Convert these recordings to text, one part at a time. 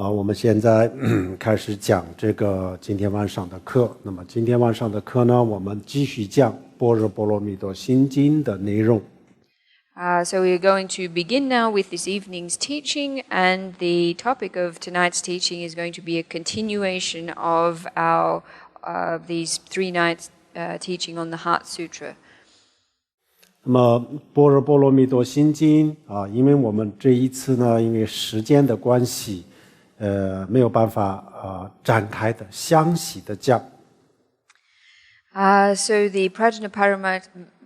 我们现在开始讲这个今天晚上的课。那么今天晚上的课呢，我们继续讲《般若波罗蜜多心经》的内容。So we're going to begin now with this evening's teaching, and the topic of tonight's teaching is going to be a continuation of our these 3 nights teaching on the Heart Sutra. 那么《般若波罗蜜多心经》因为我们这一次呢，因为时间的关系，没有办法展开的详细的讲。So the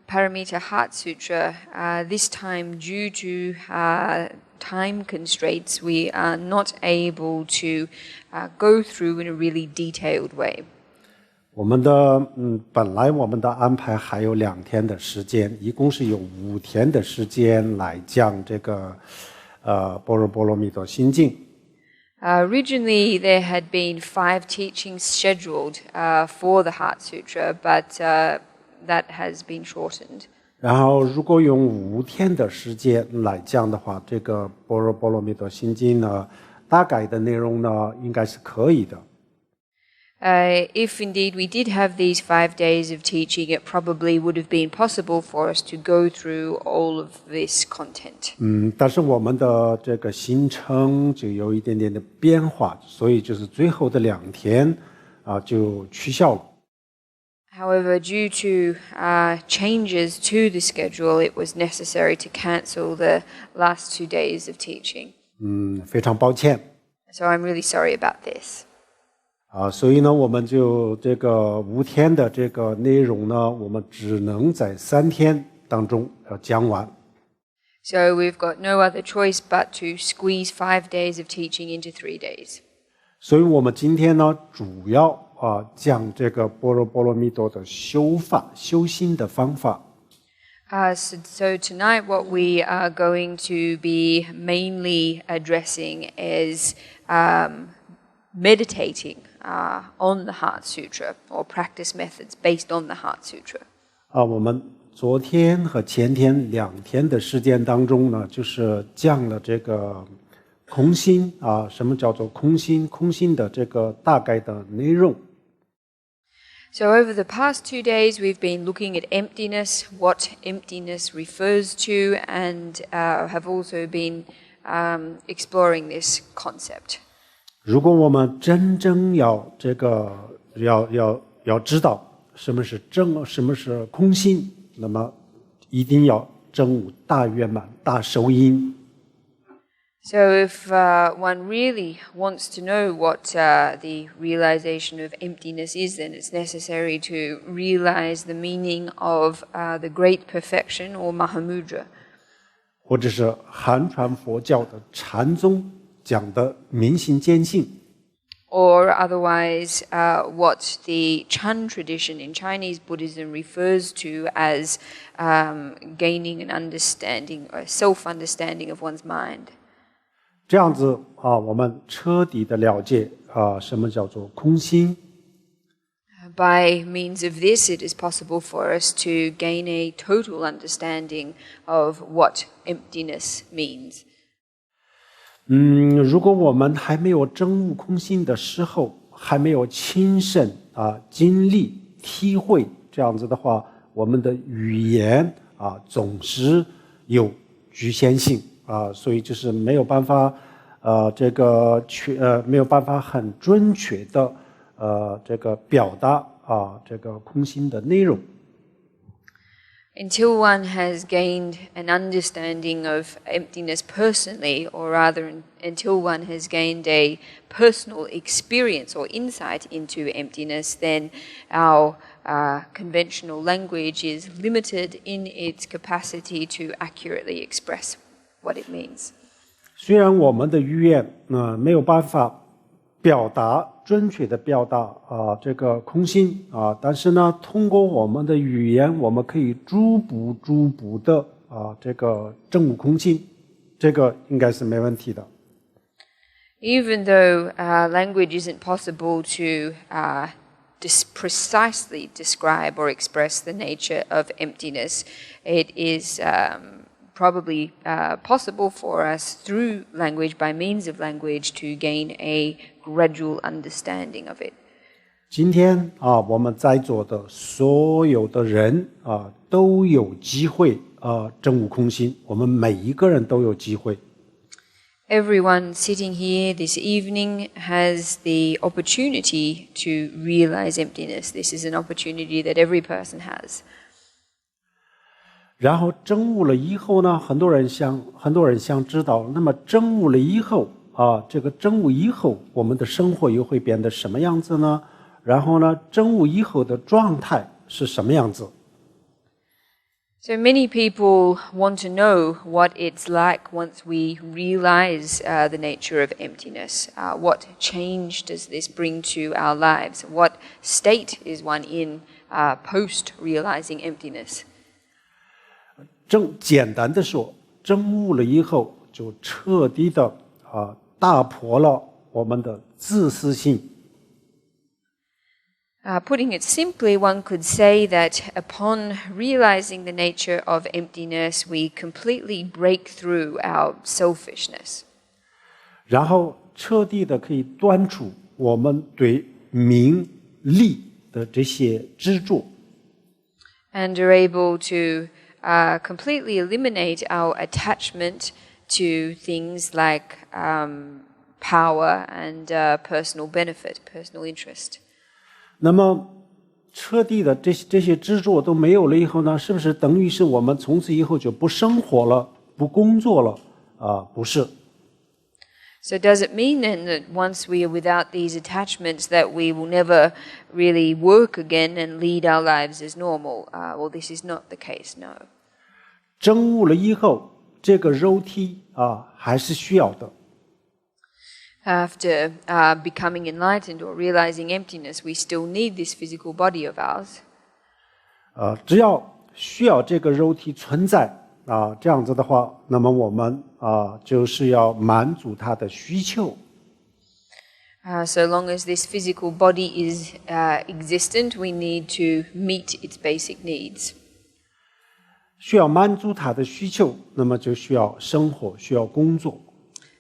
Paramita Heart Sutra, this time due to time constraints, we are not able to go through in a really detailed way. 本来我们的安排还有2天的时间，一共是有5天的时间来讲这个般若波罗蜜多心经。Originally, there had been 5 teachings scheduled for the Heart Sutra, but that has been shortened. 然后如果用5天的时间来讲的话，这个般若波罗蜜多心经呢，大概的内容呢，应该是可以的。If indeed we did have these 5 days of teaching, it probably would have been possible for us to go through all of this content. 但是我们的这个行程就有一点点的变化，所以就是最后的2天就取消了。However, due to changes to the schedule, it was necessary to cancel the last 2 days of teaching. 非常抱歉。So I'm really sorry about this. 所以呢，我们就这个5天的这个内容呢，我们只能在3天当中要讲完。So we've got no other choice but to squeeze 5 days of teaching into 3 days. 所以我们今天呢，主要讲这个般若波罗蜜多的修法、修心的方法。So tonight what we are going to be mainly addressing is meditating on the Heart Sutra, or practice methods based on the Heart Sutra. 我们昨天和前天2天的时间当中呢，就是讲了这个空心什么叫做空心？空心的这个大概的内容。So over the past 2 days, we've been looking at emptiness, what emptiness refers to, and have also been exploring this concept. 如果我们真正要知道什么是正，什么是空心，那么一定要证悟大圆满、大受因。So if one really wants to know what the realization of emptiness is, then it's necessary to realize the meaning of the great perfection, or Mahamudra. 或者是汉传佛教的禅宗讲的明心见性。Or otherwise, what the Chan tradition in Chinese Buddhism refers to as gaining an understanding, or self-understanding of one's mind. 这样子我们彻底的了解什么叫做空心。By means of this, it is possible for us to gain a total understanding of what emptiness means. 如果我们还没有证悟空心的时候，还没有亲身经历体会，这样子的话，我们的语言总是有局限性所以就是没有办法没有办法很准确的这个表达这个空心的内容。Until one has gained an understanding of emptiness personally, or rather until one has gained a personal experience or insight into emptiness, then our conventional language is limited in its capacity to accurately express what it means. 虽然我们的语言没有办法准确的表达这个空心但是呢，通过我们的语言，我们可以逐步的这个证悟空心，这个应该是没问题的。Even though language isn't possible to precisely describe or express the nature of emptiness, it is probably possible for us through language, by means of language, to gain a gradual understanding of it. 今天我们在座的所有的人都有机会证悟空心，我们每一个人都有机会。Everyone sitting here this evening has the opportunity to realize emptiness. This is an opportunity that every person has. 然后证悟了以后呢，很多人想知道，那么证悟了以后这个证悟以后，我们的生活又会变得什么样子呢？然后呢，证悟以后的状态是什么样子？ So many people want to know what it's like once we realize the nature of emptiness. What change does this bring to our lives? What state is one in post realizing emptiness? 简单的说，证悟了以后，就彻底的打破了我们的自私性。Putting it simply, one could say that upon realizing the nature of emptiness, we completely break through our selfishness. 然后彻底的可以断除我们对名利的这些执着。And are able to completely eliminate our attachment to things like power and personal benefit, personal interest. 那么彻底的这些执着都没有了以后呢，是不是等于是我们从此以后就不生活了，不工作了？不是。So does it mean then that once we are without these attachments that we will never really work again and lead our lives as normal? Well, this is not the case, no. 证悟了以后，这个肉体还是需要的。After becoming enlightened or realizing emptiness, we still need this physical body of ours. 只要需要这个肉体存在这样子的话，那么我们就是要满足它的需求。So long as this physical body is existent, we need to meet its basic needs. 需要满足它的需求，那么就需要生活，需要工作。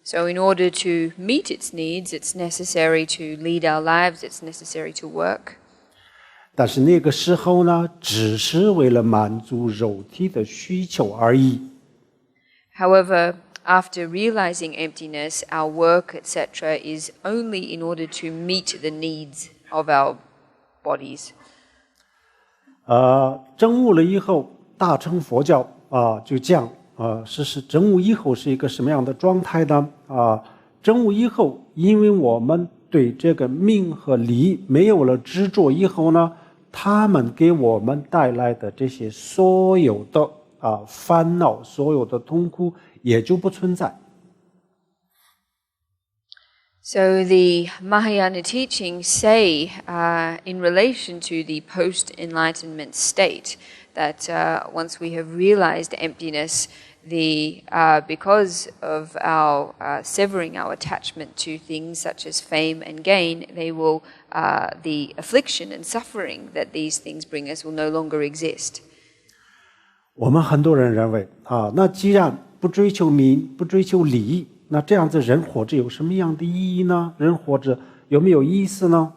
So in order to meet its needs, it's necessary to lead our lives, it's necessary to work. 但是那个时候呢，只是为了满足肉体的需求而已。However, after realizing emptiness, our work, etc., is only in order to meet the needs of our bodies. 证悟了以后，大乘佛教就讲是证悟以后是一个什么样的状态呢？证悟以后，因为我们对这个名和利没有了执着以后呢，他们给我们带来的这些所有的烦恼、所有的痛苦也就不存在。So the Mahayana teachings say, in relation to the post-enlightenment state, that once we have realized emptiness, because of our severing our attachment to things such as fame and gain, the affliction and suffering that these things bring us will no longer exist. 我们很多人认为那既然不追求名，不追求利，那这样子人活着有什么样的意义呢？人活着有没有意思呢？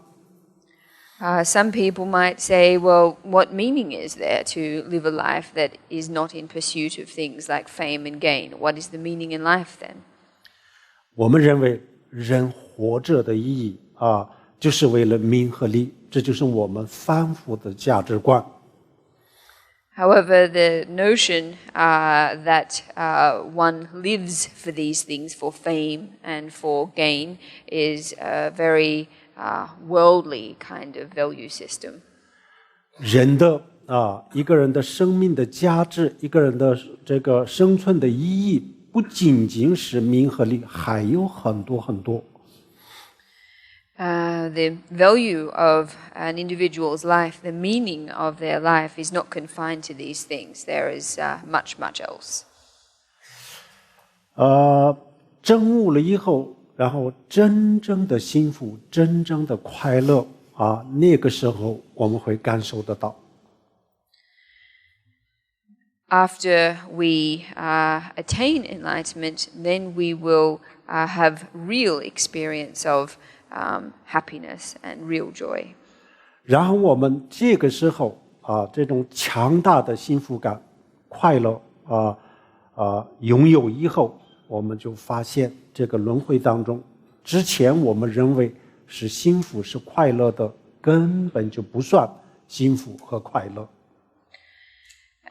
Some people might say, well, what meaning is there to live a life that is not in pursuit of things like fame and gain? What is the meaning in life then? 我们认为人活着的意义就是为了名和利，这就是我们反复的价值观。However, the notion that one lives for these things, for fame and for gain, is a very worldly kind of value system. 人的一个人的生命的价值，一个人的这个生存的意义，不仅仅是名和利，还有很多很多。The value of an individual's life, the meaning of their life, is not confined to these things. There is much, much else. 证悟了以后，然后真正的幸福，真正的快乐那个时候我们会感受得到。After we attain enlightenment, then we will have real experience of happiness and real joy. 然后我们这个时候这种强大的幸福感、快乐拥有以后，我们就发现这个轮回当中，之前我们认为是幸福是快乐的，根本就不算幸福和快乐。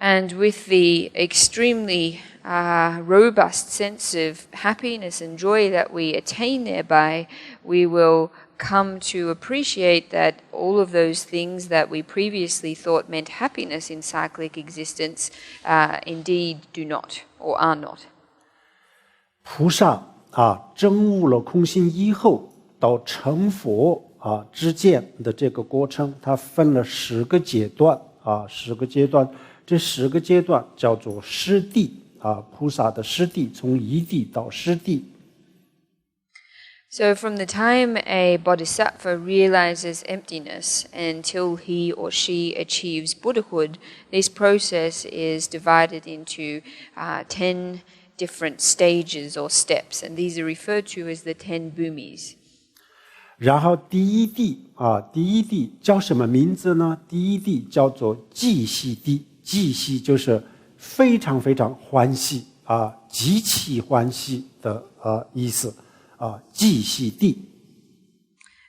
And with the extremely robust sense of happiness and joy that we attain thereby, we will come to appreciate that all of those things that we previously thought meant happiness in cyclic existence indeed do not or are not. 菩萨证悟了空性以后到成佛之间的这个过程，它分了10个阶段10个阶段。这10个阶段叫做师地菩萨的师地，从一地到师地。So from the time a bodhisattva realizes emptiness until he or she achieves Buddhahood, this process is divided into 10 different stages or steps, and these are referred to as the 10 bhumis. 然后第一地叫什么名字呢？第一地叫做寂息地。寂息就是非常非常欢喜极其欢喜的意思寂息地。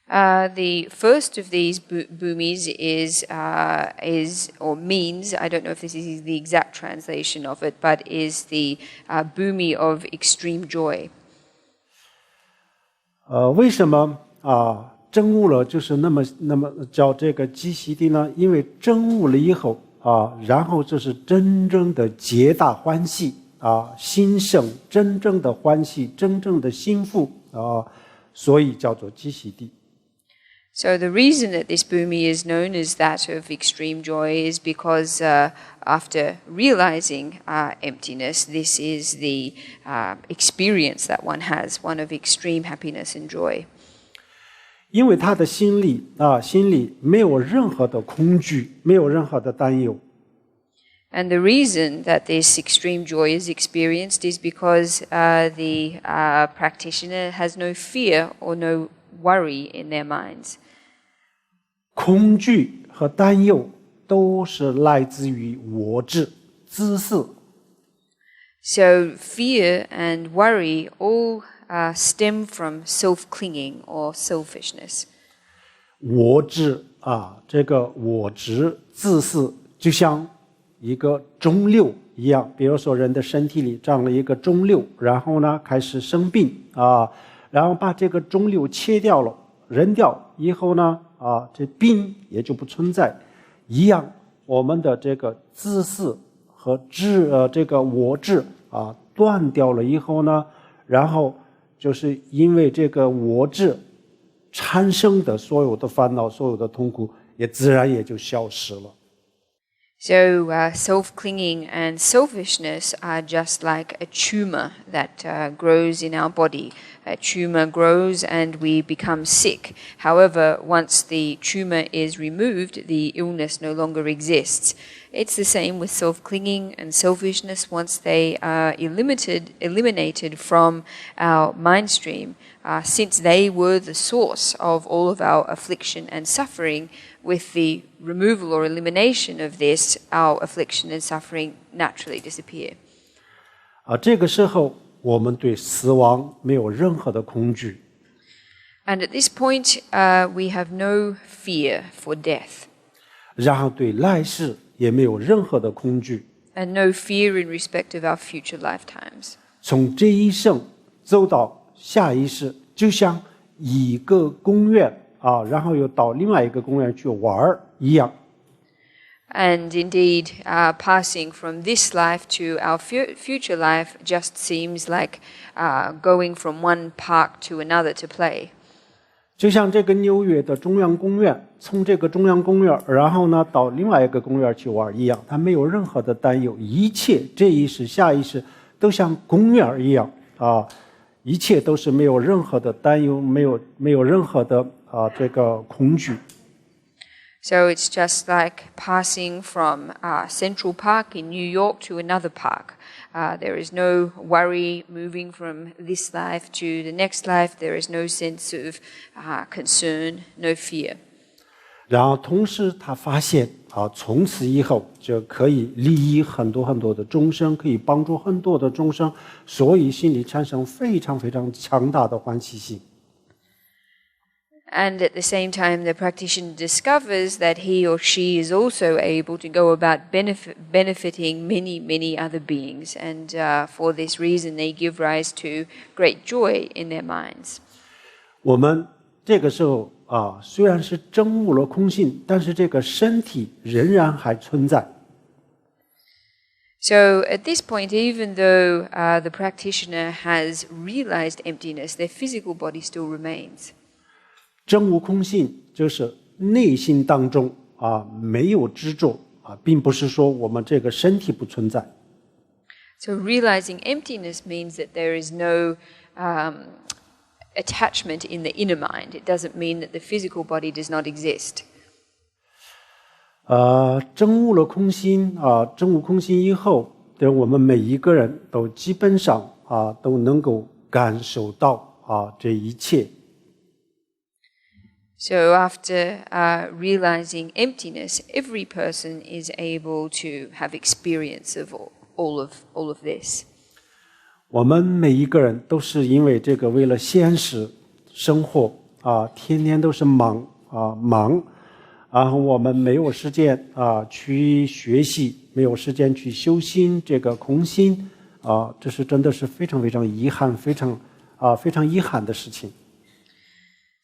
The first of these bhumis is or means, I don't know if this is the exact translation of it, but is the bhumi of extreme joy. 为什么证悟了就是那么叫这个寂息地呢？因为证悟了以后然后就是真正的皆大欢喜心生真正的欢喜，真正的幸福所以叫做寂息地。So the reason that this bhumi is known as that of extreme joy is because after realizing emptiness, this is the experience that one has, one of extreme happiness and joy. 因为他的心里没有任何的恐惧，没有任何的担忧。And the reason that this extreme joy is experienced is because the practitioner has no fear or no worry in their minds. 恐惧和担忧都是来自于我执、自私。So fear and worry all stem from self-clinging or selfishness. 我执这个我执自私就像一个肿瘤一样，比如说人的身体里长了一个肿瘤，然后呢开始生病然后把这个肿瘤切掉了，扔掉以后呢这病也就不存在一样。我们的这个自私和这个我执断掉了以后呢，然后就是因为这个我执产生的所有的烦恼、所有的痛苦，也自然也就消失了。So self-clinging and selfishness are just like a tumor that grows in our body. A tumor grows and we become sick. However, once the tumor is removed, the illness no longer exists. It's the same with self-clinging and selfishness. Once they are eliminated from our mind stream, since they were the source of all of our affliction and suffering, with the removal or elimination of this, our affliction and suffering naturally disappear. 这个时候我们对死亡没有任何的恐惧。And at this point, we have no fear for death. 然后对来世也没有任何的恐惧。And no fear in respect of our future lifetimes. 从这一生走到下一世，就像一个公园然后又到另外一个公园去玩一样。And indeed, passing from this life to our future life just seems like going from one park to another to play. 就像这个纽约的中央公园，从这个中央公园，然后呢到另外一个公园去玩一样，它没有任何的担忧，一切这一世、下一世都像公园一样一切都是没有任何的担忧，没有任何的这个恐惧。So it's just like passing from Central Park in New York to another park. There is no worry moving from this life to the next life. There is no sense of concern, no fear. 然后同时他发现从此以后就可以利益很多很多的众生，可以帮助很多的众生，所以心里产生非常非常强大的欢喜心。And at the same time, the practitioner discovers that he or she is also able to go about benefiting many, many other beings. And for this reason, they give rise to great joy in their minds. 我们这个时候虽然是证悟了空性，但是这个身体仍然还存在。So at this point, even though the practitioner has realized emptiness, their physical body still remains. 证悟空性就是内心当中没有执着并不是说我们这个身体不存在。So realizing emptiness means that there is no attachment in the inner mind. It doesn't mean that the physical body does not exist. 证悟了空心证悟空心以后，我们每一个人都基本上都能够感受到这一切。So after realizing emptiness, every person is able to have experience of all of this. 我们每一个人都是因为这个为了现实生活天天都是忙，然后我们没有时间去学习，没有时间去修心这个空心这是真的是非常非常遗憾，非常遗憾的事情。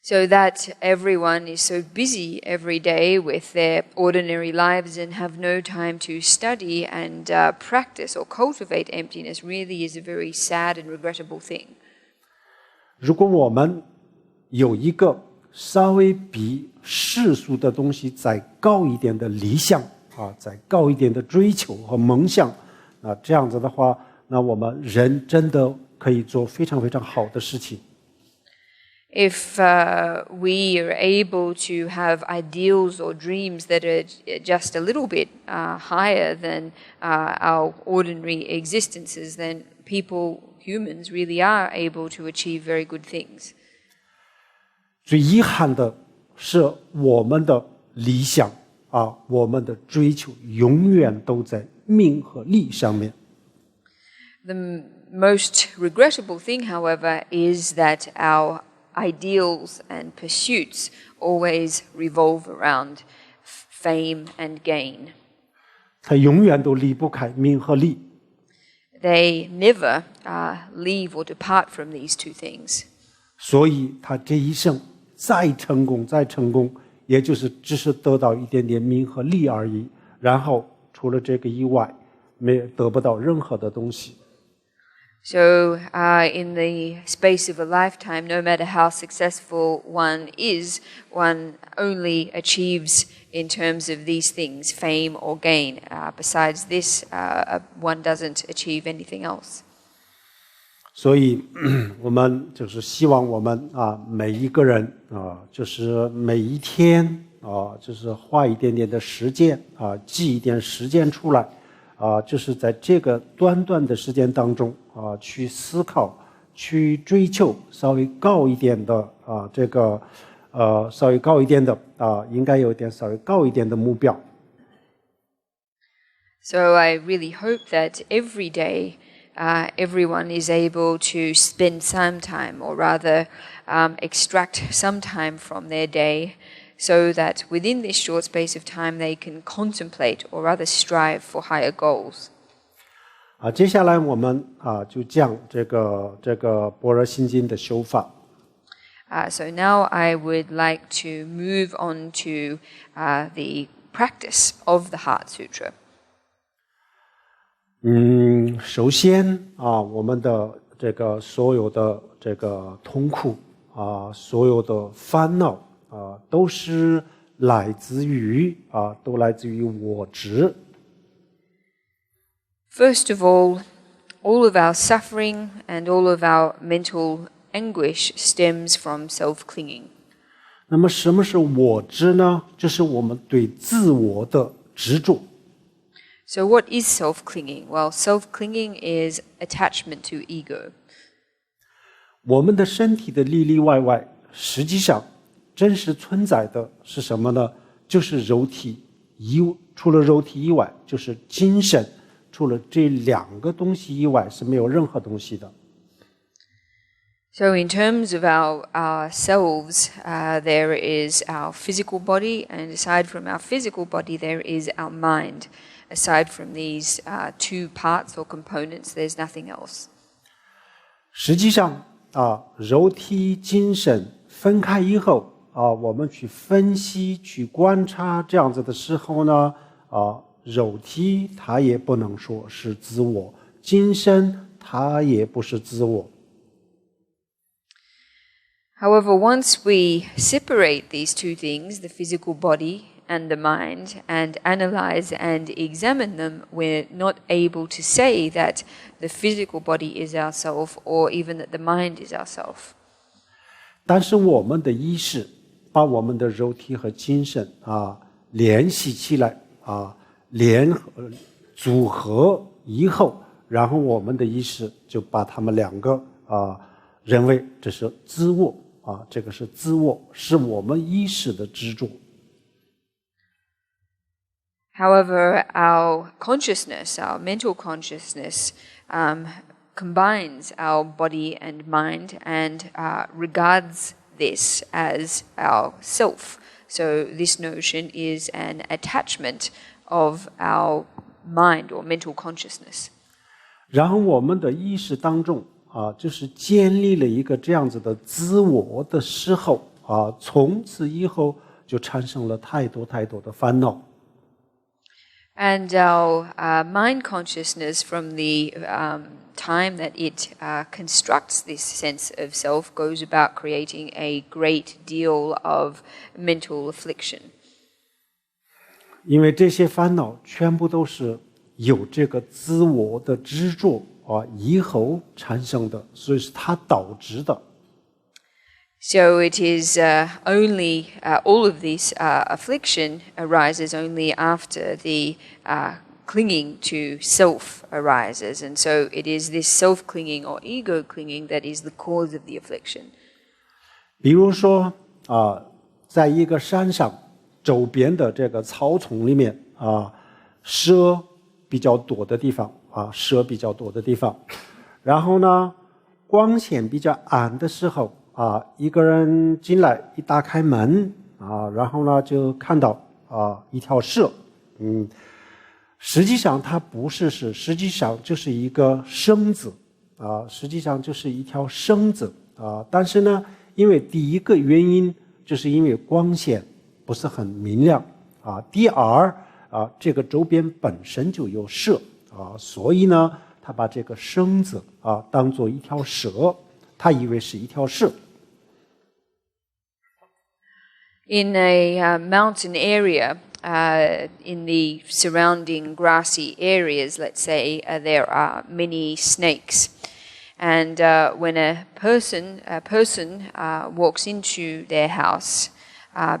So that everyone is so busy every day with their ordinary lives and have no time to study and practice or cultivate emptiness really is a very sad and regrettable thing. 如果我们有一个稍微比世俗的东西再高一点的理想再高一点的追求和梦想这样子的话，那我们人真的可以做非常非常好的事情。If we are able to have ideals or dreams that are just a little bit higher than our ordinary existences, then humans really are able to achieve very good things. 最遗憾的是我们的理想我们的追求永远都在名和利上面。The most regrettable thing, however, is that our ideals and pursuits always revolve around fame and gain. 它永远都离不开名和利。They never leave or depart from these two things. 所以他这一生再成功，也就是只是得到一点点名和利而已，然后除了这个以外，得不到任何的东西。So in the space of a lifetime, no matter how successful one is, one only achieves in terms of these things, fame or gain. Besides this, one doesn't achieve anything else. 所以我们就是希望我们每一个人就是每一天就是花一点点的时间记一点时间出来就是在这个短短的时间当中去思考，去追求稍微高一点的这个稍微高一点的应该有一点稍微高一点的目标。So I really hope that every day everyone is able to spend some time, or rather extract some time from their day, so that within this short space of time they can contemplate or rather strive for higher goals. 接下来我们就讲这个般若心经的修法。So now I would like to move on to the practice of the Heart Sutra. 首先我们的这个所有的这个痛苦所有的烦恼都是来自于我执。First of all of our suffering and all of our mental anguish stems from self-clinging. 那么什么是我执呢？就是我们对自我的执着。So what is self-clinging? Well, self-clinging is attachment to ego. 我们的身体的里里外外，实际上真实存在的是什么呢？就是肉体除了肉体以外，就是精神。除了这两个东西以外，是没有任何东西的。So in terms of ourselves, there is our physical body, and aside from our physical body, there is our mind. Aside from these two parts or components, there's nothing else. 实际上肉体精神分开以后我们去分析去观察这样子的时候呢肉体它也不能说是自我，精神它也不是自我。However, once we separate these two things, the physical body and the mind, and analyze and examine them, we're not able to say that the physical body is ourself or even that the mind is ourself. 但是我们的意识把我们的肉体和精神联系起来组合以后，然后我们的意识就把他们两个认为这是自我这个是自我，是我们意识的执着。However, our consciousness, our mental consciousness, combines our body and mind and regards this as our self. So this notion is an attachment of our mind or mental consciousness. 然后我们的意识当中就是建立了一个这样子的自我的时候从此以后就产生了太多太多的烦恼。And our mind consciousness, from the time that it constructs this sense of self, goes about creating a great deal of mental affliction. 因为这些烦恼全部都是有这个自我的执着以后产生的，所以是它导致的。So it is only all of this affliction arises only after the clinging to self arises, and so it is this self-clinging or ego-clinging that is the cause of the affliction. 比如说在一个山上周边的这个草丛里面蛇比较多的地方蛇比较多的地方，然后呢光线比较暗的时候一个人进来一打开门然后呢就看到一条蛇实际上它不是蛇，实际上就是一个绳子实际上就是一条绳子但是呢因为第一个原因就是因为光线不是很明亮第二这个周边本身就有蛇所以呢他把这个绳子当作一条蛇，他以为是一条蛇。In a mountain area, in the surrounding grassy areas, let's say, there are many snakes. And when a person walks into their house,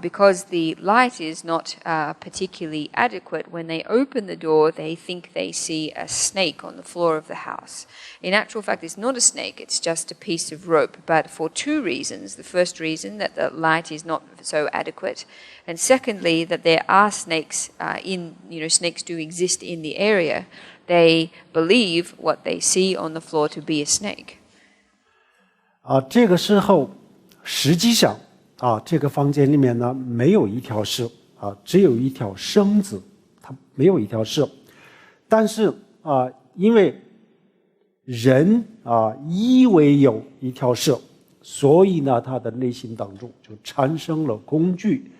because the light is not particularly adequate, when they open the door, they think they see a snake on the floor of the house. In actual fact, it's not a snake, it's just a piece of rope, but for two reasons. The first reason, that the light is not so adequate, and secondly, that there are snakes snakes do exist in the area. They believe what they see on the floor to be a snake. 这个时候实际上这个房间里面呢没有一条蛇只有一条绳子，它没有一条蛇。但是因为人以为有一条蛇，所以呢他的内心当中就产生了恐惧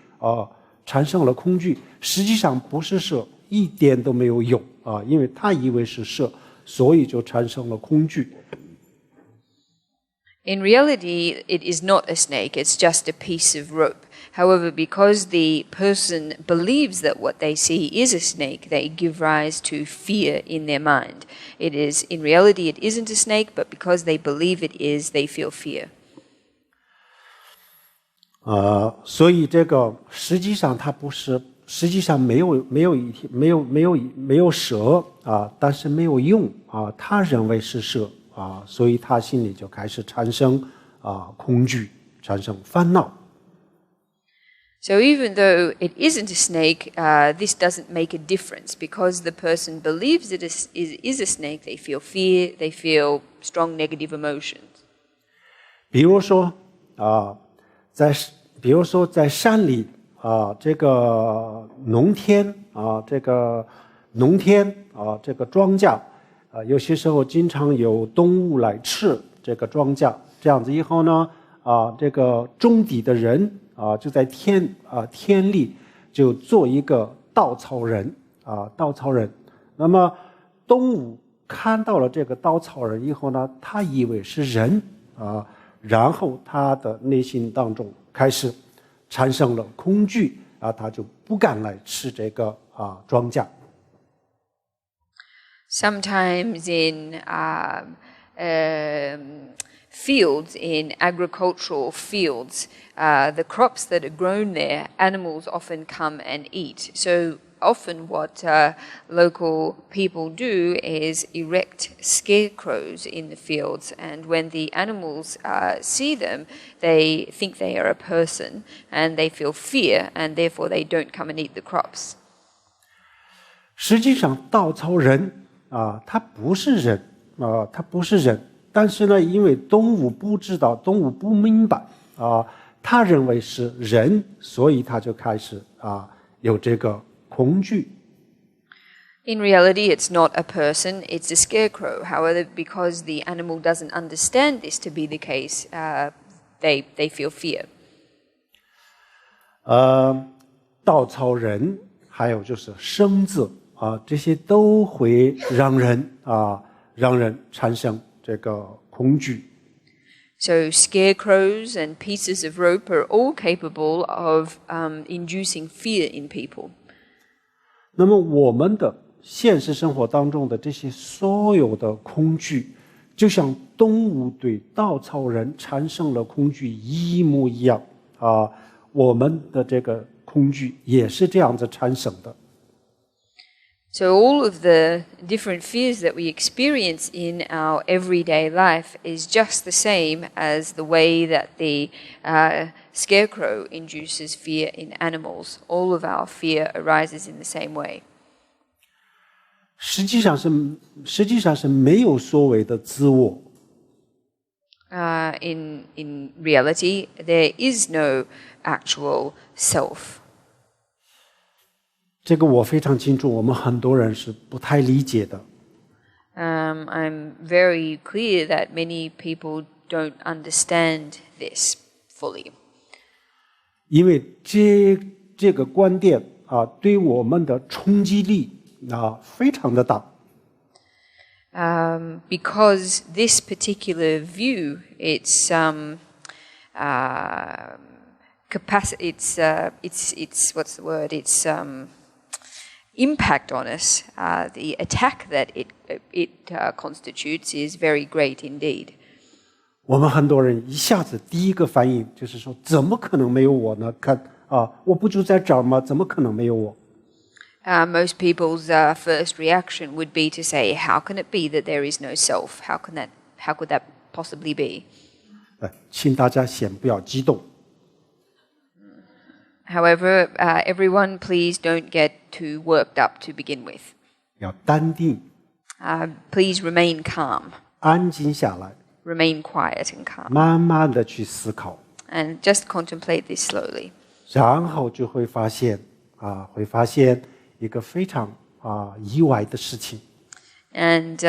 实际上不是蛇，一点都没有因为他以为是蛇，所以就产生了恐惧。In reality, it is not a snake, it's just a piece of rope. However, because the person believes that what they see is a snake, they give rise to fear in their mind. In reality, it isn't a snake, but because they believe it is, they feel fear. 所以这个实际上它不是，实际上没有蛇啊，但是没有用啊，他认为是蛇啊，所以他心里就开始产生恐惧，产生烦恼。So even though it isn't a snake, this doesn't make a difference because the person believes it is a snake. They feel fear. They feel strong negative emotions. 比如说在山里这个农田这个庄稼有些时候经常有动物来吃这个庄稼，这样子以后呢这个种地的人就在田里就做一个稻草人。那么动物看到了这个稻草人以后呢，他以为是人然后他的内心当中开始产生了恐惧他就不敢来吃这个庄稼。Sometimes in fields, in agricultural fields, the crops that are grown there, animals often come and eat. So often what local people do is erect scarecrows in the fields, and when the animals see them, they think they are a person and they feel fear, and therefore they don't come and eat the crops. 实际上稻草人他不是人，但是呢，因为动物不知道，动物不明白他认为是人，所以他就开始有这个恐惧。In reality, it's not a person, it's a scarecrow. However, because the animal doesn't understand this to be the case, they feel fear. 稻草人，还有就是绳子这些都会让人产生这个恐惧。So scarecrows and pieces of rope are all capable of inducing fear in people. 那么我们的现实生活当中的这些所有的恐惧，就像动物对稻草人产生了恐惧一模一样我们的这个恐惧也是这样子产生的。So all of the different fears that we experience in our everyday life is just the same as the way that the scarecrow induces fear in animals. All of our fear arises in the same way. 实际上是没有所谓的自我。In reality, there is no actual self. 这个我非常清楚，我们很多人是不太理解的。I'm very clear that many people don't understand this fully. 因为这个观点对我们的冲击力非常的大。Because this particular view, its capacity, its what's the word? Its impact on us, the attack that it constitutes is very great indeed. 我们很多人一下子第一个反应就是说，怎么可能没有我呢？看我不就在这儿吗？怎么可能没有我？ Most people's first reaction would be to say, "How can it be that there is no self? How could that possibly be?" 请大家先不要激动。However, everyone, please don't get too worked up to begin with. 要淡定。Please remain calm. 安静下来。Remain quiet and calm. 慢慢的去思考。And just contemplate this slowly. 然后就会发现一个非常意外的事情。And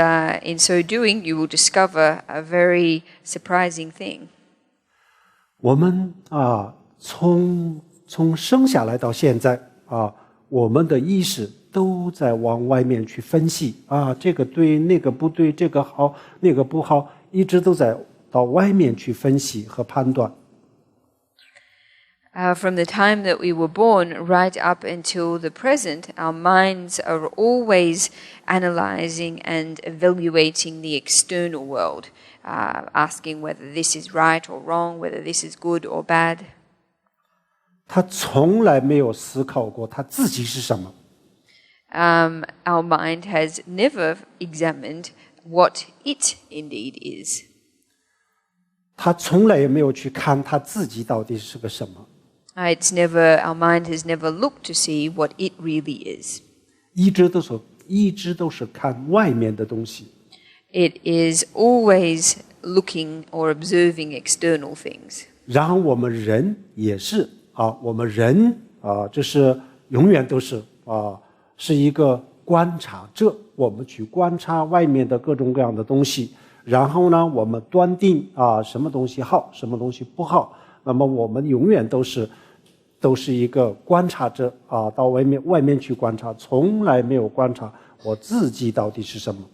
in so doing, you will discover a very surprising thing. 我们从生下来到现在我们的意识都在往外面去分析这个对，那个不对，这个好，那个不好，一直都在到外面去分析和判断。From the time that we were born right up until the present, our minds are always analyzing and evaluating the external world, asking whether this is right or wrong, whether this is good or bad. 他从来没有思考过他自己是什么。Our mind has never examined what it indeed is. 他从来也没有去看他自己到底是个什么。Our mind has never looked to see what it really is. 一直都是看外面的东西。It is always looking or observing external things. 然后我们人也是我们人就是永远都是是一个观察者，我们去观察外面的各种各样的东西，然后呢，我们断定什么东西好，什么东西不好。那么我们永远都是一个观察者到外面去观察，从来没有观察我自己到底是什么。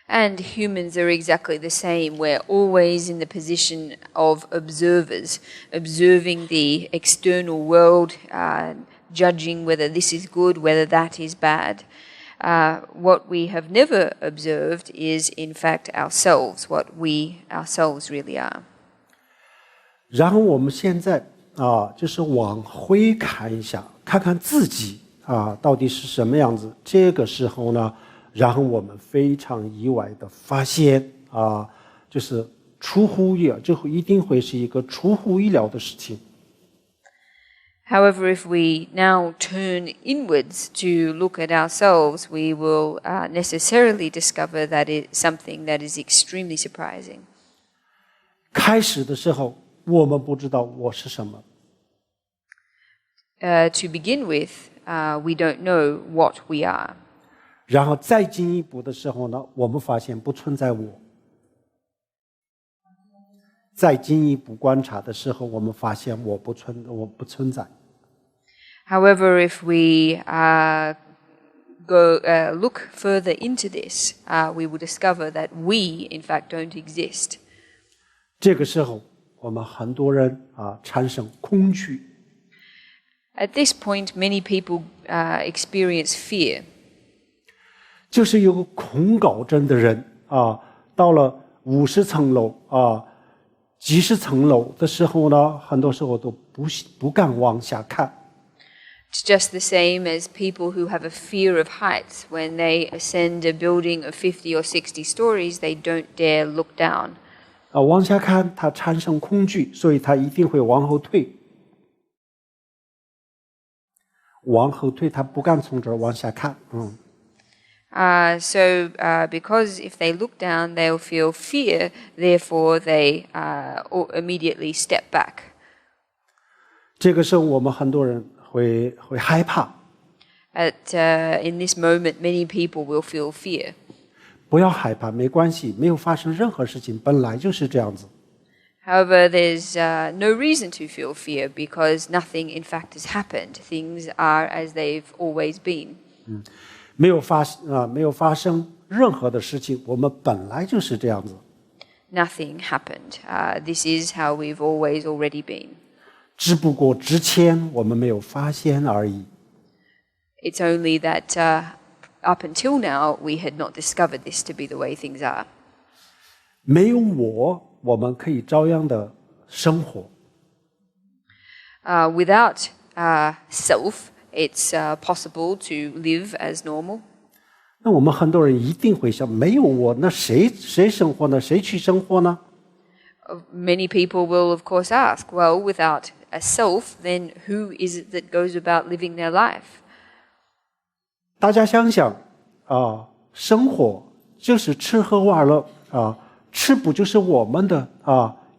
And humans are exactly the same. We're always in the position of observers, observing the external world, judging whether this is good, whether that is bad. What we have never observed is, in fact, ourselves, what we ourselves really are. 然后我们现在就是往回看一下，看看自己到底是什么样子。这个时候呢，然后我们非常意外的发现就是出乎意料，这一定会是一个出乎意料的事情。However, if we now turn inwards to look at ourselves, we will necessarily discover that it's something that is extremely surprising. 开始的时候，我们不知道我是什么。To begin with, we don't know what we are. 然后再进一步的时候呢，我们发现不存在我。再进一步观察的时候，我们发现我不存在。However, if we look further into this, we will discover that we, in fact, don't exist. 这个时候，我们很多人产生恐惧。At this point, many people experience fear. 就是有个恐高症的人到了50层楼几十层楼的时候呢，很多时候都不敢往下看。It's just the same as people who have a fear of heights. When they ascend a building of 50 or 60 stories, they don't dare look down. 往下看，他产生恐惧，所以他一定会往后退。往后退，他不敢从这儿往下看。Because if they look down, they'll feel fear. Therefore, they immediately step back. 这个时候，我们很多人会害怕。In this moment, many people will feel fear. 不要害怕，没关系，没有发生任何事情，本来就是这样子。However, there's no reason to feel fear because nothing, in fact, has happened. Things are as they've always been. 没有发生任何的事情，我们本来就是这样子。Nothing happened. This is how we've always already been. 只不过之前我们没有发现而已。It's only that up until now we had not discovered this to be the way things are. 没有我们可以照样的生活。Without self, it's possible to live as normal. 那我们很多人一定会想，没有我，那谁生活呢？谁去生活呢？ Many people will, of course, ask, well, without a self, then who is it that goes about living their life? 大家想想生活就是吃喝玩乐吃不就是我们的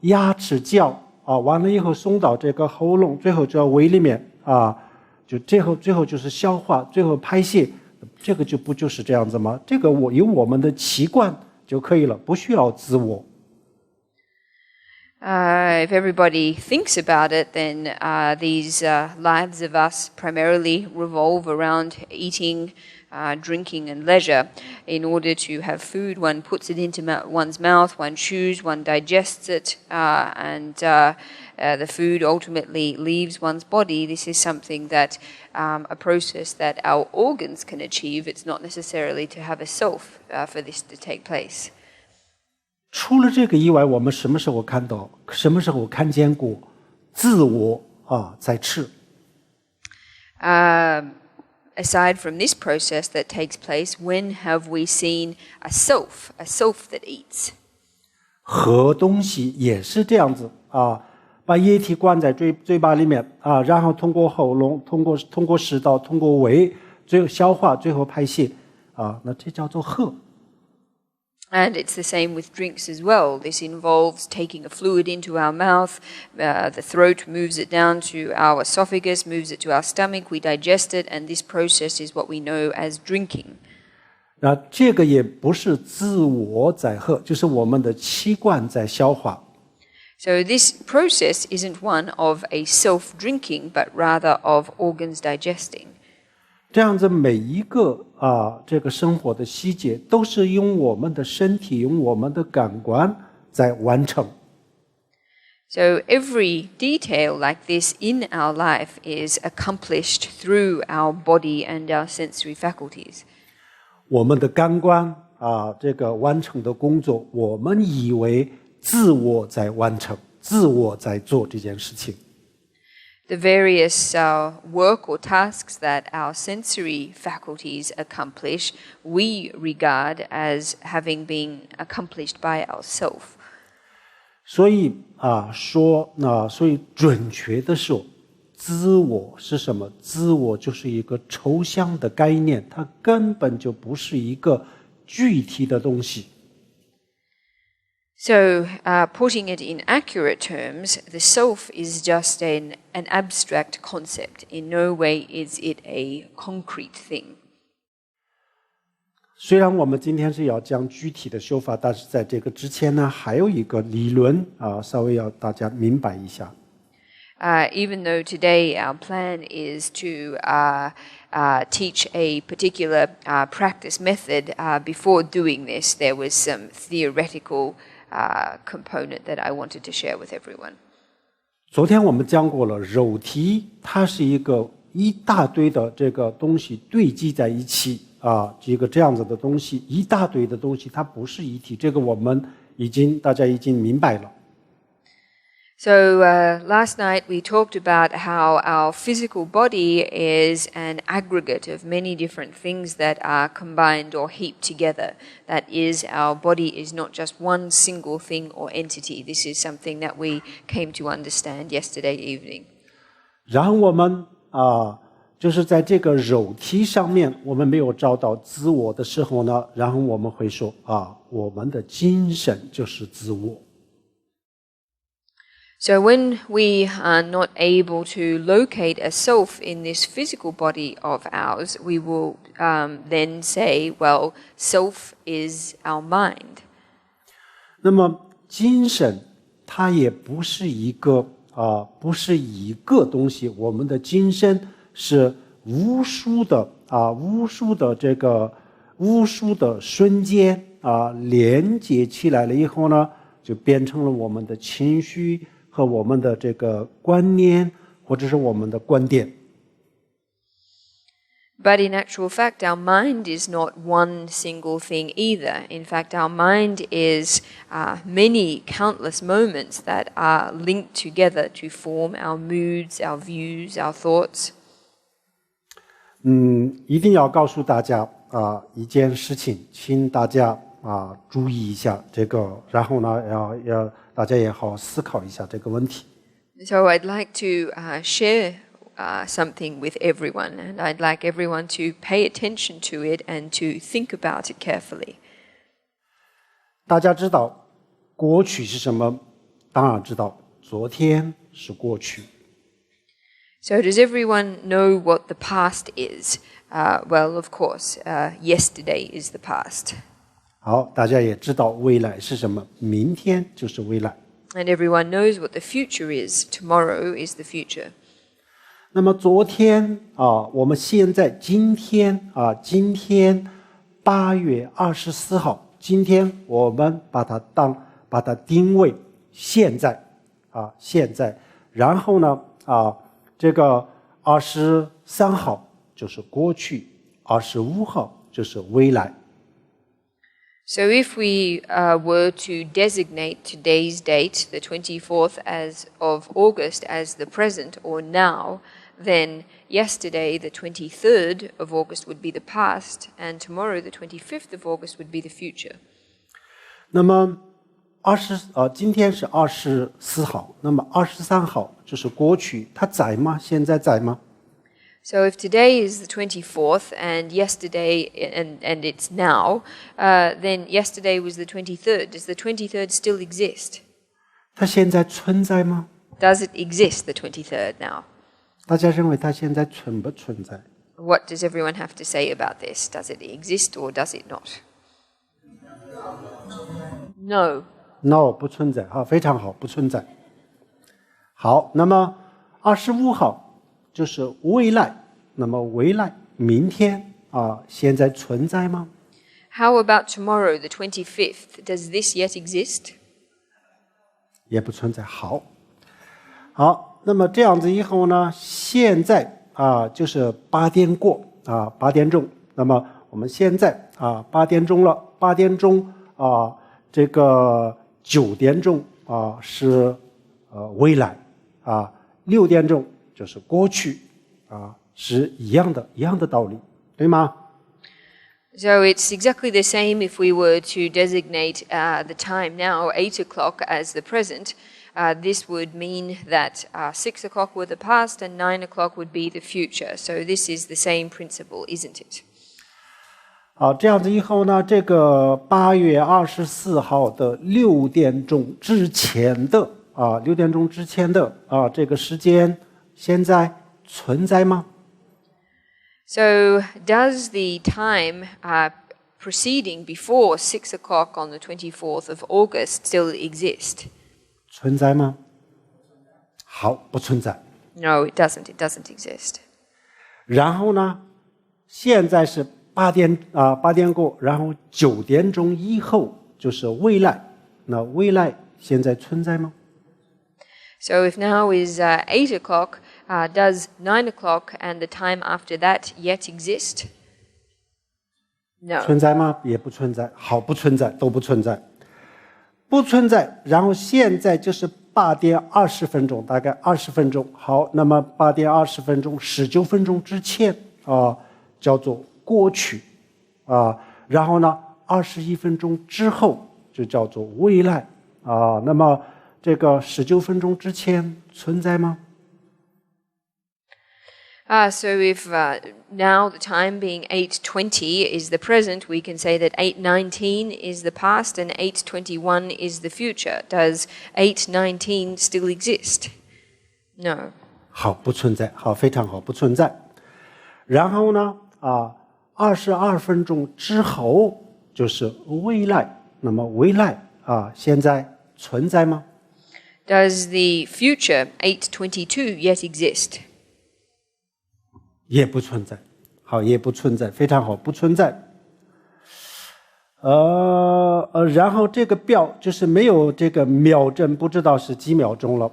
牙齿嚼完了以后送到这个喉咙，最后就要胃里面就最后就是消化，最后排泄，这个不就是这样子吗？这个有我们的习惯就可以了，不需要自我。If everybody thinks about it, then these lives of us primarily revolve around eating, drinking, and leisure. In order to have food, one puts it into one's mouth, one chews, one digests it, and the food ultimately leaves one's body. This is something that a process that our organs can achieve. It's not necessarily to have a self for this to take place. 除了这个以外，我们什么时候看见过自我在吃。Aside from this process that takes place, when have we seen a self that eats? 喝东西也是这样子把液体灌在嘴巴里面然后通过喉咙，通过食道，通过胃，最后消化，最后排泄那这叫做喝。And it's the same with drinks as well. This involves taking a fluid into our mouth, the throat moves it down to our esophagus, moves it to our stomach, we digest it, and this process is what we know as drinking. 那这个也不是自我在喝，就是我们的器官在消化。So this process isn't one of a self-drinking, but rather of organs digesting. 这样子每一个这个生活的细节都是用我们的身体，用我们的感官在完成。So every detail like this in our life is accomplished through our body and our sensory faculties. 我们的感官这个完成的工作，我们以为自我在完成，自我在做这件事情。The various work or tasks that our sensory faculties accomplish, we regard as having been accomplished by ourselves. 所以所以准确的说，自我是什么？自我就是一个抽象的概念，它根本就不是一个具体的东西。So, putting it in accurate terms, the self is just an abstract concept. In no way is it a concrete thing. 虽然我们今天是要讲具体的修法，但是在这个之前呢，还有一个理论稍微要大家明白一下。Even though today our plan is to teach a particular practice method, before doing this, there was some theoretical component that I wanted to share with everyone. 昨天我们讲过了，肉体它是一个一大堆的这个东西堆积在一起这个这样子的东西，一大堆的东西，它不是一体，这个我们大家已经明白了。So last night we talked about how our physical body is an aggregate of many different things that are combined or heaped together. That is, our body is not just one single thing or entity. This is something that we came to understand yesterday evening. 然后我们就是在这个肉体上面，我们没有找到自我的时候呢，然后我们会说我们的精神就是自我。So when we are not able to locate a self in this physical body of ours, we will then say, well, self is our mind. 那么精神它也不是一个东西，我们的精神是无数的瞬间连接起来了以后呢，就变成了我们的情绪和我们的这个观念，或者是我们的观点。But in actual fact, our mind is not one single thing either. In fact, our mind is many countless moments that are linked together to form our moods, our views, our thoughts. 一定要告诉大家一件事情，请大家注意一下这个，然后呢，要大家也好思考一下这个问题。So I'd like to share something with everyone, and I'd like everyone to pay attention to it and to think about it carefully. 大家知道过去是什么？当然知道，昨天是过去。So does everyone know what the past is? Well, of course, yesterday is the past. 好，大家也知道未来是什么，明天就是未来。And everyone knows what the future is. Tomorrow is the future. 那么昨天我们今天8月24号，今天我们把它定为现在然后呢这个23号就是过去，25号就是未来。So if we were to designate today's date, the 24th of August, as the present or now, then yesterday, the 23rd of August, would be the past, and tomorrow, the 25th of August, would be the future. 那么今天是24号，那么23号就是过去，它在吗？现在在吗？ So if today is the 24th and yesterday and it's now, then yesterday was the 23rd. Does the 23rd still exist? 它现在存在吗？ Does it exist, the 23rd now? 大家认为它现在存不存在？ What does everyone have to say about this? Does it exist or does it not? No. No， 不存在。好，非常好，不存在。好，那么25号就是未来，那么未来明天现在存在吗？ How about tomorrow, the 25th? Does this yet exist? 也不存在。好，那么这样子以后呢，现在就是8点过8点钟。那么我们现在8点钟了，8点钟这个9点钟是未来6点钟就是过去是一样的道理，对吗？ So it's exactly the same if we were to designate the time now, 8 o'clock, as the present. This would mean that 6 o'clock were the past and 9 o'clock would be the future. So this is the same principle, isn't it? 好，这样子以后呢，这个8月24号的6点钟之前的6点钟之前的这个时间现在存在吗？ So does the time proceeding before 6 o'clock on the 24th of August still exist? 存在吗？好，不存在。 No, it doesn't. It doesn't exist. 然后呢，现在是8点过，然后9点钟以后就是未来。那未来现在存在吗？ So if now is 8 o'clock, does 9 o'clock and the time after that yet exist? No. 存在吗？也不存在。好，不存在，都不存在，不存在。然后现在就是8点20分钟，大概20分钟。好，那么8点20分钟，19分钟之前叫做过去然后呢，21分钟之后就叫做未来那么这个19分钟之前存在吗？ So if now the time being 8:20 is the present, we can say that 8:19 is the past and 8:21 is the future. Does 8:19 still exist? No. 好，不存在。好，非常好，不存在。然后呢22分钟之后就是未来。那么未来现在存在吗？ Does the future 8:22 yet exist? 也不存在。好，也不存在，非常好，不存在。然后这个表就是没有这个秒针，不知道是几秒钟了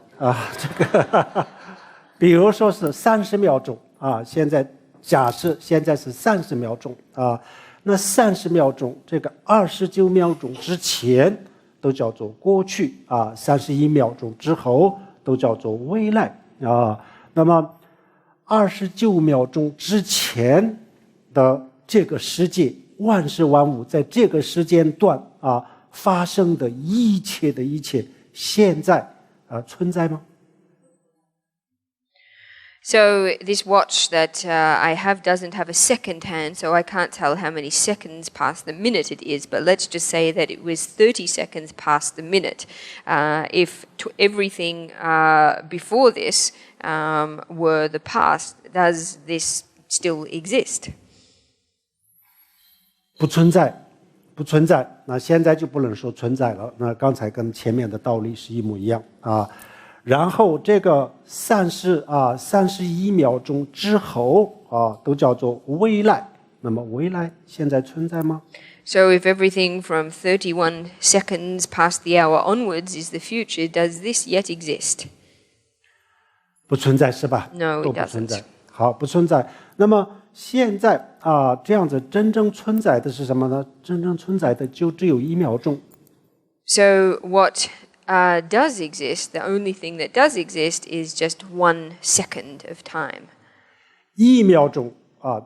这个比如说是30秒钟现在假设现在是30秒钟那30秒钟这个29秒钟之前都叫做过去31秒钟之后都叫做未来那么29秒钟之前的这个世界万事万物在这个时间段发生的一切现在存在吗？ So this watch that I have doesn't have a second hand, so I can't tell how many seconds past the minute it is, but let's just say that it was 30 seconds past the minute. If everything before this were the past, does this still exist? 不存在，不存在。那现在就不能说存在了。那刚才跟前面的道理是一模一样然后这个31秒钟之后都叫做未来。那么未来现在存在吗？ So if everything from 31 seconds past the hour onwards is the future, does this yet exist? 不存在是吧？ No, 都 it 不存在 doesn't. 好，不存在。那么现在这样子真正存在的是什么呢？真正存在的就只有1秒钟。So what does exist, the only thing that does exist is just 1 second of time. 1秒钟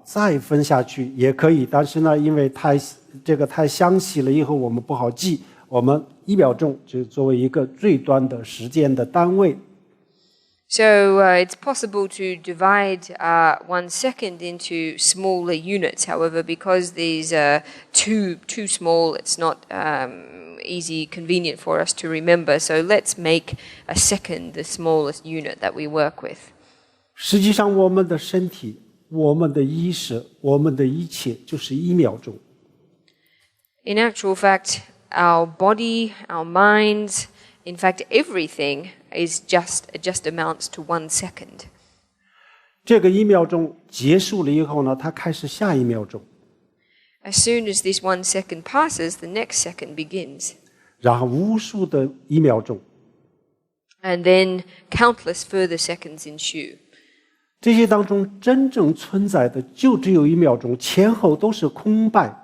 再分下去也可以，但是呢，因为太详细了，以后我们不好记，我们1秒钟就作为一个最短的时间的单位。So it's possible to divide 1 second into smaller units. However, because these are too small, it's not easy, convenient for us to remember. So let's make a second the smallest unit that we work with. 实际上，我们的身体、我们的意识、我们的一切就是1秒钟。In actual fact, our body, our minds, in fact, everything is just amounts to 1 second. 这个1秒钟结束了以后呢，它开始下1秒钟。As soon as this 1 second passes, the next second begins. 然后无数的1秒钟。And then countless further seconds ensue. 这些当中真正存在的就只有1秒钟，前后都是空白。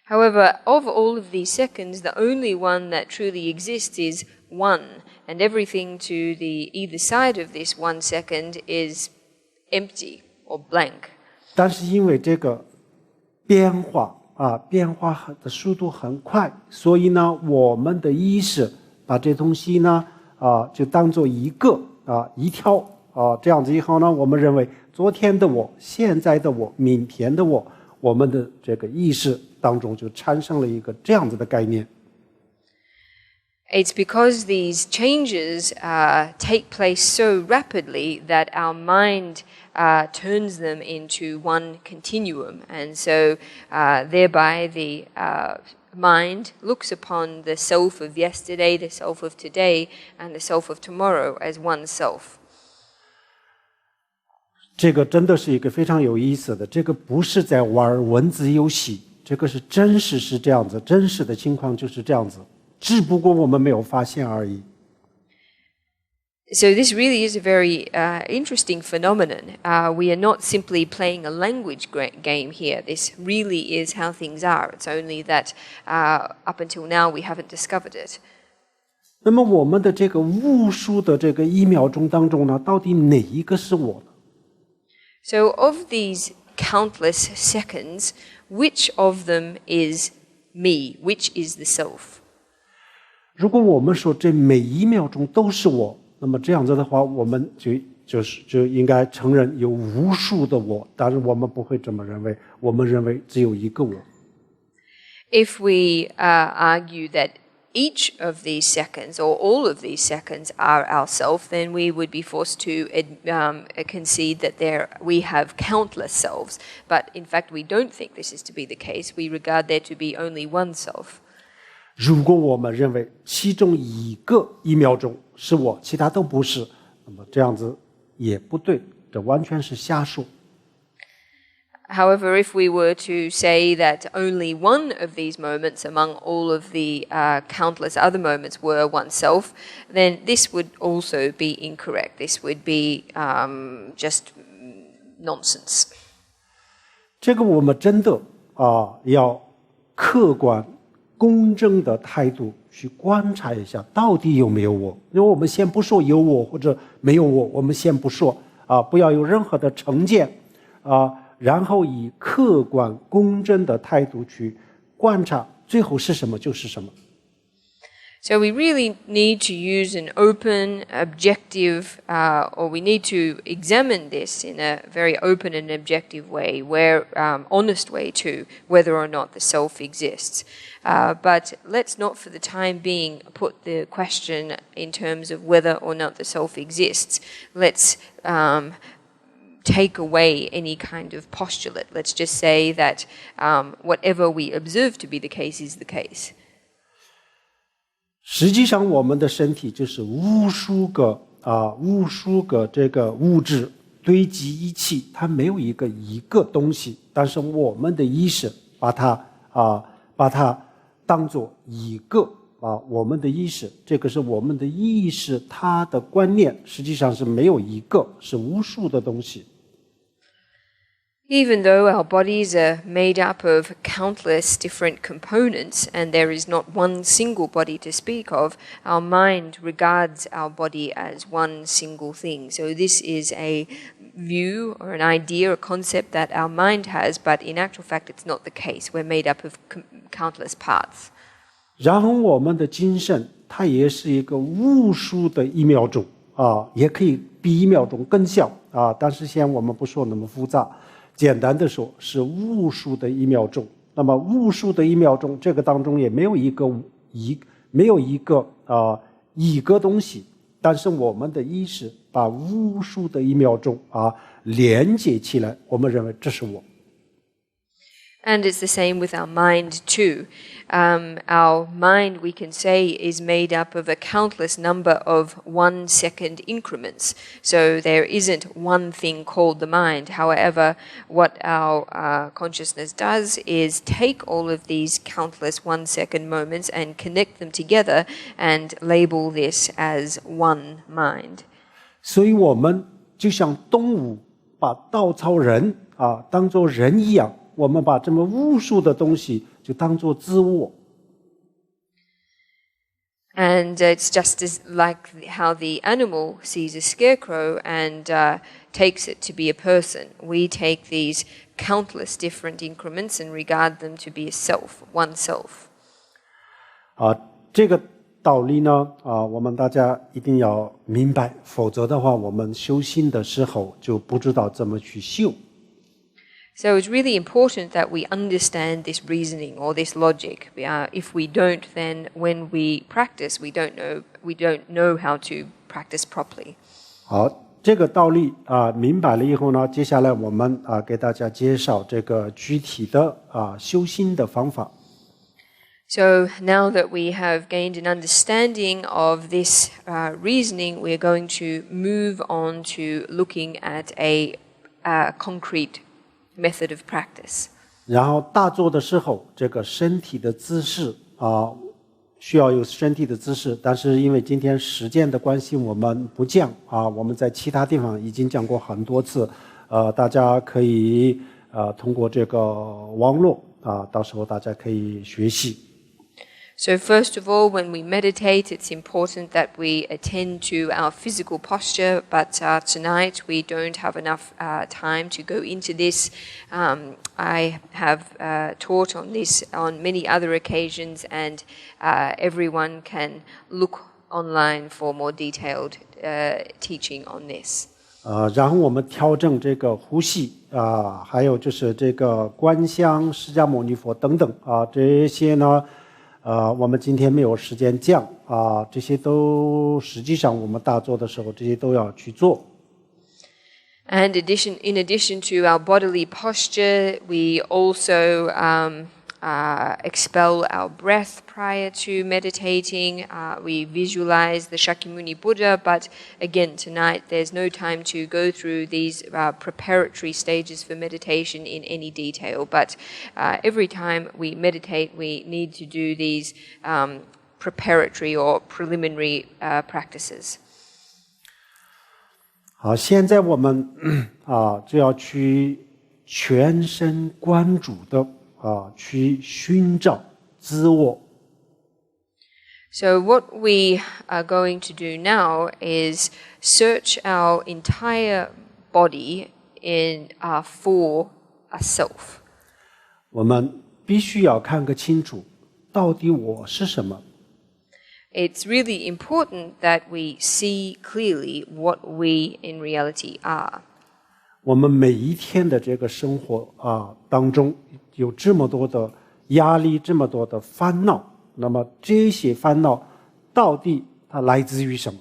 However, of all of these seconds, the only one that truly exists is 1, and everything to the either side of this 1 second is empty or blank. 但是因为这个变化的速度很快，所以呢，我们的意识把这东西呢就当做一条这样子以后呢，我们认为昨天的我、现在的我、明天的我，我们的这个意识当中就产生了一个这样子的概念。It's because these changes take place so rapidly that our mind turns them into one continuum, and so thereby the mind looks upon the self of yesterday, the self of today, and the self of tomorrow as one self. 这个真的是一个非常有意思的，这个不是在玩文字游戏，这个是真实是这样子，真实的情况就是这样子，只不过我们没有发现而已。So this really is a very interesting phenomenon. We are not simply playing a language game here. This really is how things are. It's only that up until now we haven't discovered it. 那么我们的这个无数的这个1秒钟当中呢，到底哪一个是我呢？ So of these countless seconds, which of them is me? Which is the self? 如果我们说这每1秒钟都是我，那么这样子的话，我们就应该承认有无数的我，但是我们不会这么认为，我们认为只有一个我。If we argue that each of these seconds or all of these seconds are ourself, then we would be forced to concede that we have countless selves. But in fact, we don't think this is to be the case. We regard there to be only one self. 如果我们认为其中一个1秒钟是我，其他都不是，那么这样子也不对，这完全是瞎说。However, if we were to say that only one of these moments among all of the countless other moments were oneself, then this would also be incorrect. This would be just nonsense. 这个我们真的要客观、公正的态度去观察一下，到底有没有我。因为我们先不说有我或者没有我，我们先不说不要有任何的成见然后以客观公正的态度去观察，最后是什么就是什么。So we really need to use an open, objective, or we need to examine this in a very open and objective way, honest way too, whether or not the self exists. But let's not for the time being put the question in terms of whether or not the self exists. Let's take away any kind of postulate. Let's just say that whatever we observe to be the case is the case. 实际上，我们的身体就是无数个这个物质堆积一起，它没有一个东西，但是我们的意识把它当做一个我们的意识，这个是我们的意识，它的观念实际上是没有一个，是无数的东西。Even though our bodies are made up of countless different components and there is not one single body to speak of, our mind regards our body as one single thing. So this is a view or an idea, a concept that our mind has, but in actual fact it's not the case. We're made up of countless parts. 然后我们的精神它也是一个无数的1秒钟也可以比1秒钟更小但是现在我们不说那么复杂，简单的说是无数的1秒钟。那么无数的1秒钟，这个当中也没有一个东西，但是我们的意识把无数的1秒钟连接起来，我们认为这是我。And it's the same with our mind too. Our mind, we can say, is made up of a countless number of 1 second increments. So there isn't one thing called the mind. However, what our consciousness does is take all of these countless 1 second moments and connect them together and label this as one mind. 所以我们就像动物把稻草人当作人一样，我们把这么无数的东西就当作自我。And it's just as like how the animal sees a scarecrow and takes it to be a person. We take these countless different increments and regard them to be a self, one self. 这个道理呢我们大家一定要明白，否则的话我们修心的时候就不知道怎么去修。So it's really important that we understand this reasoning or this logic. If we don't, then when we practice, we don't know how to practice properly. 好，这个道理明白了以后呢，接下来我们给大家介绍这个具体的修心的方法。So now that we have gained an understanding of this reasoning, we're going to move on to looking at a concrete method of practice. 然后大坐的时候，这个身体的姿势需要有身体的姿势，但是因为今天时间的关系，我们不讲我们在其他地方已经讲过很多次，大家可以通过这个网络到时候大家可以学习。So first of all, when we meditate, it's important that we attend to our physical posture, but tonight we don't have enough time to go into this. I have taught on this on many other occasions, and everyone can look online for more detailed teaching on this. 然后我们调整这个呼吸还有就是这个观想、释迦牟尼佛等等这些呢我们今天没有时间讲这些都实际上我们大坐的时候这些都要去做。And in addition to our bodily posture, we also expel our breath prior to meditating. We visualize the Shakyamuni Buddha, but again, tonight there's no time to go through these preparatory stages for meditation in any detail. But every time we meditate, we need to do these preparatory or preliminary practices. 好，现在我们就要去全神贯注的去寻找自我。So what we are going to do now is search our entire body for a self. 我们必须要看个清楚，到底我是什么。It's really important that we see clearly what we in reality are. 我们每一天的这个生活当中有这么多的压力，这么多的烦恼，那么这些烦恼到底它来自于什么？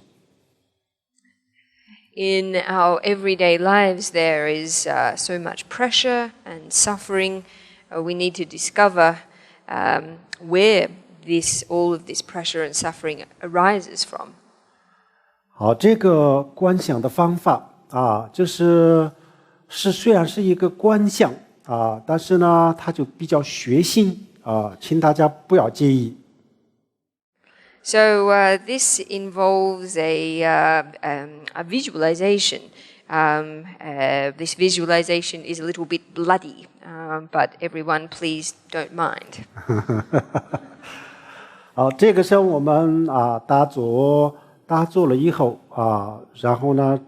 In our everyday lives, there is so much pressure and suffering. We need to discover where all of this pressure and suffering arises from. 好，这个观想的方法就是虽然是一个观想但是呢，它就比较血腥请大家不要介意。So this involves a visualization. This visualization is a little bit bloody, but everyone please don't mind. 好，这个时候我们打坐了以后然后呢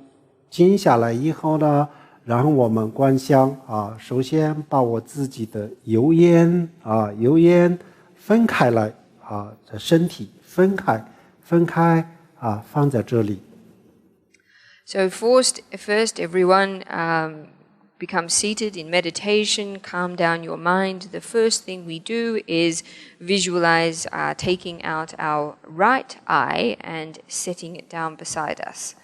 静下来以后呢，然后我们观想首先把我自己的油烟分开来身体分开放在这里。So first everyone become seated in meditation, calm down your mind. The first thing we do is visualize taking out our right eye and setting it down beside us.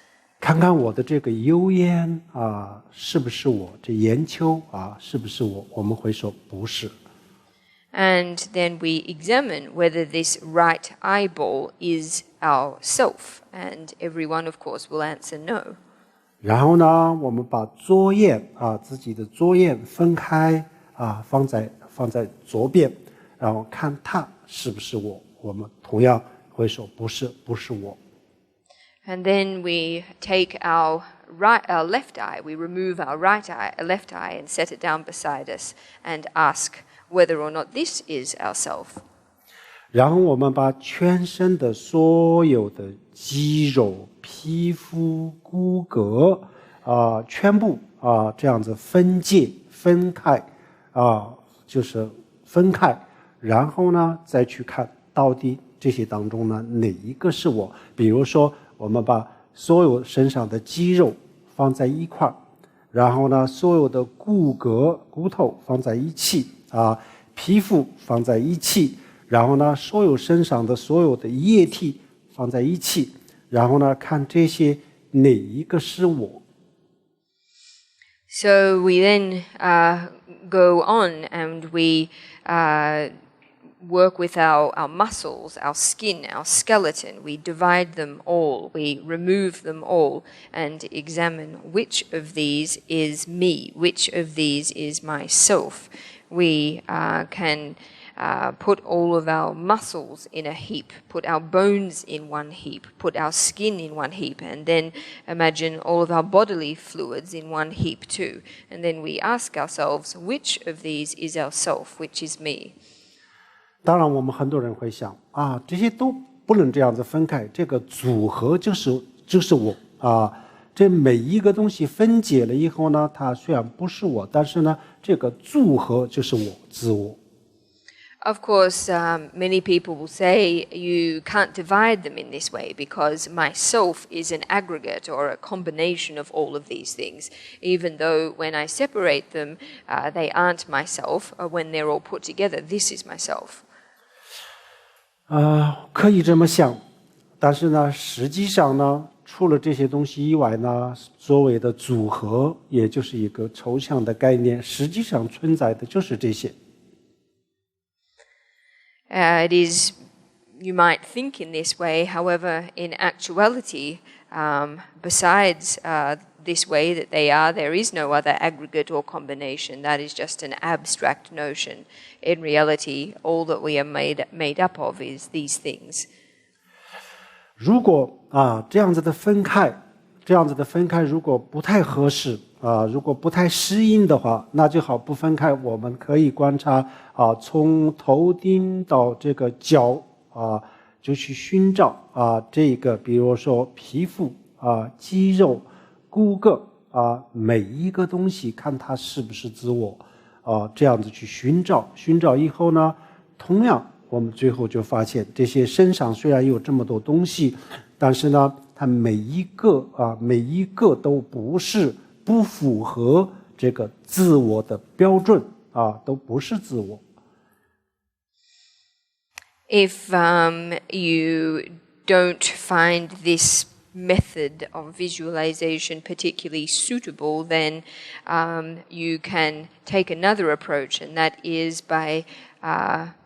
看看我的这个油烟是不是我？这眼球是不是我？我们会说不是。And then we examine whether this right eyeball is our self. And everyone, of course, will answer no. 然后呢，我们把左眼自己的左眼分开放在左边，然后看它是不是我。我们同样会说不是我。And then we take our left eye, we remove our left eye and set it down beside us and ask whether or not this is ourself. 然后我们把全身的所有的肌肉、皮肤、骨骼全部这样子分开就是分开，然后呢再去看到底这些当中呢哪一个是我。比如说我们把所有身上的肌肉放在一块，然后呢所有的骨头放在一起皮肤放在一起，然后呢所有身上的所有的液体放在一起，然后呢看这些哪一个是我。So we then go on and we work with our muscles, our skin, our skeleton. We divide them all, we remove them all and examine which of these is me, which of these is myself. We can put all of our muscles in a heap, put our bones in one heap, put our skin in one heap, and then imagine all of our bodily fluids in one heap too. And then we ask ourselves, which of these is ourself, which is me? 当然我们很多人会想这些都不能这样子分开，这个组合就是我这每一个东西分解了以后呢，它虽然不是我，但是呢这个组合就是我，自我。Of course, many people will say you can't divide them in this way because myself is an aggregate or a combination of all of these things, even though when I separate them, they aren't myself. When they're all put together, this is myself. 可以这么想，但是呢，实际上呢，除了这些东西以外呢，所谓的组合，也就是一个抽象的概念，实际上存在的就是这些。It is, you might think in this way, however, in actuality, besides this way that they are, there is no other aggregate or combination. That is just an abstract notion. In reality, all that we are made up of is these things. 如果这样子的分开如果不太合适如果不太适应的话，那就好不分开。我们可以观察从头顶到这个脚就去寻找这个，比如说皮肤肌肉、骨骼每一个东西，看它是不是自我这样子去寻找以后呢，同样我们最后就发现，这些身上虽然有这么多东西，但是呢，它每一个都不符合这个自我的标准都不是自我。If you don't find this method of visualization particularly suitable, then you can take another approach, and that is by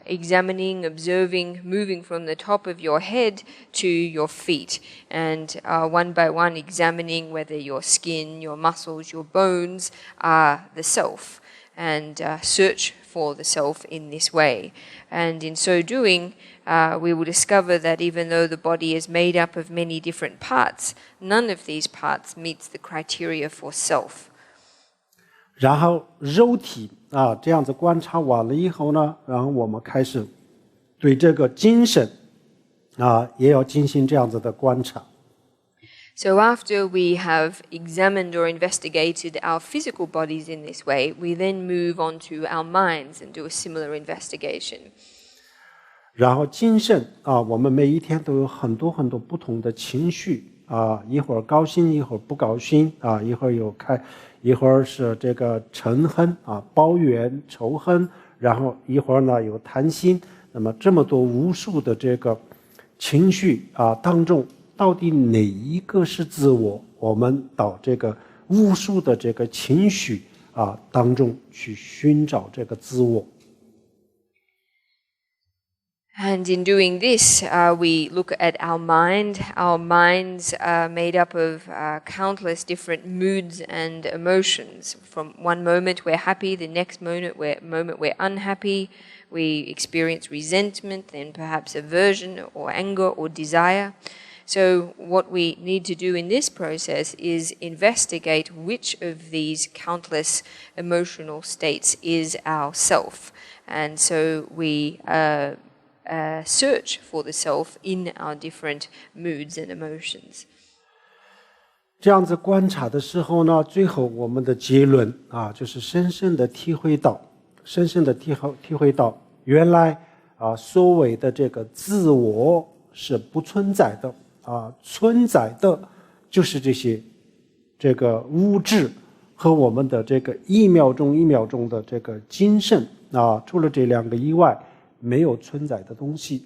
examining, observing, moving from the top of your head to your feet, and one by one examining whether your skin, your muscles, your bones are the self, and search for the self in this way. And in so doing, we will discover that even though the body is made up of many different parts, none of these parts meets the criteria for self. 然后肉体这样子观察完了以后呢，然后我们开始对这个精神也要进行这样子的观察。So after we have examined or investigated our physical bodies in this way, we then move on to our minds and do a similar investigation. 然后精神我们每一天都有很多很多不同的情绪一会儿高兴，一会儿不高兴一会儿一会儿是这个嗔恨抱怨仇恨，然后一会儿呢有贪心。那么这么多无数的这个情绪当中，到底哪一个是自我？我们到这个无数的这个情绪当中去寻找这个自我。And in doing this, we look at our mind. Our minds are made up of countless different moods and emotions. From one moment we're happy, the next moment we're unhappy. We experience resentment, then perhaps aversion or anger or desire. So what we need to do in this process is investigate which of these countless emotional states is our self. And so we search for the self in our different moods and emotions. 这样子观察的时候呢，最后我们的结论就是深深的体会到原来所谓的这个自我是不存在的存在的就是这个物质和我们的这个一秒钟一秒钟的这个精神除了这两个以外没有存在的东西。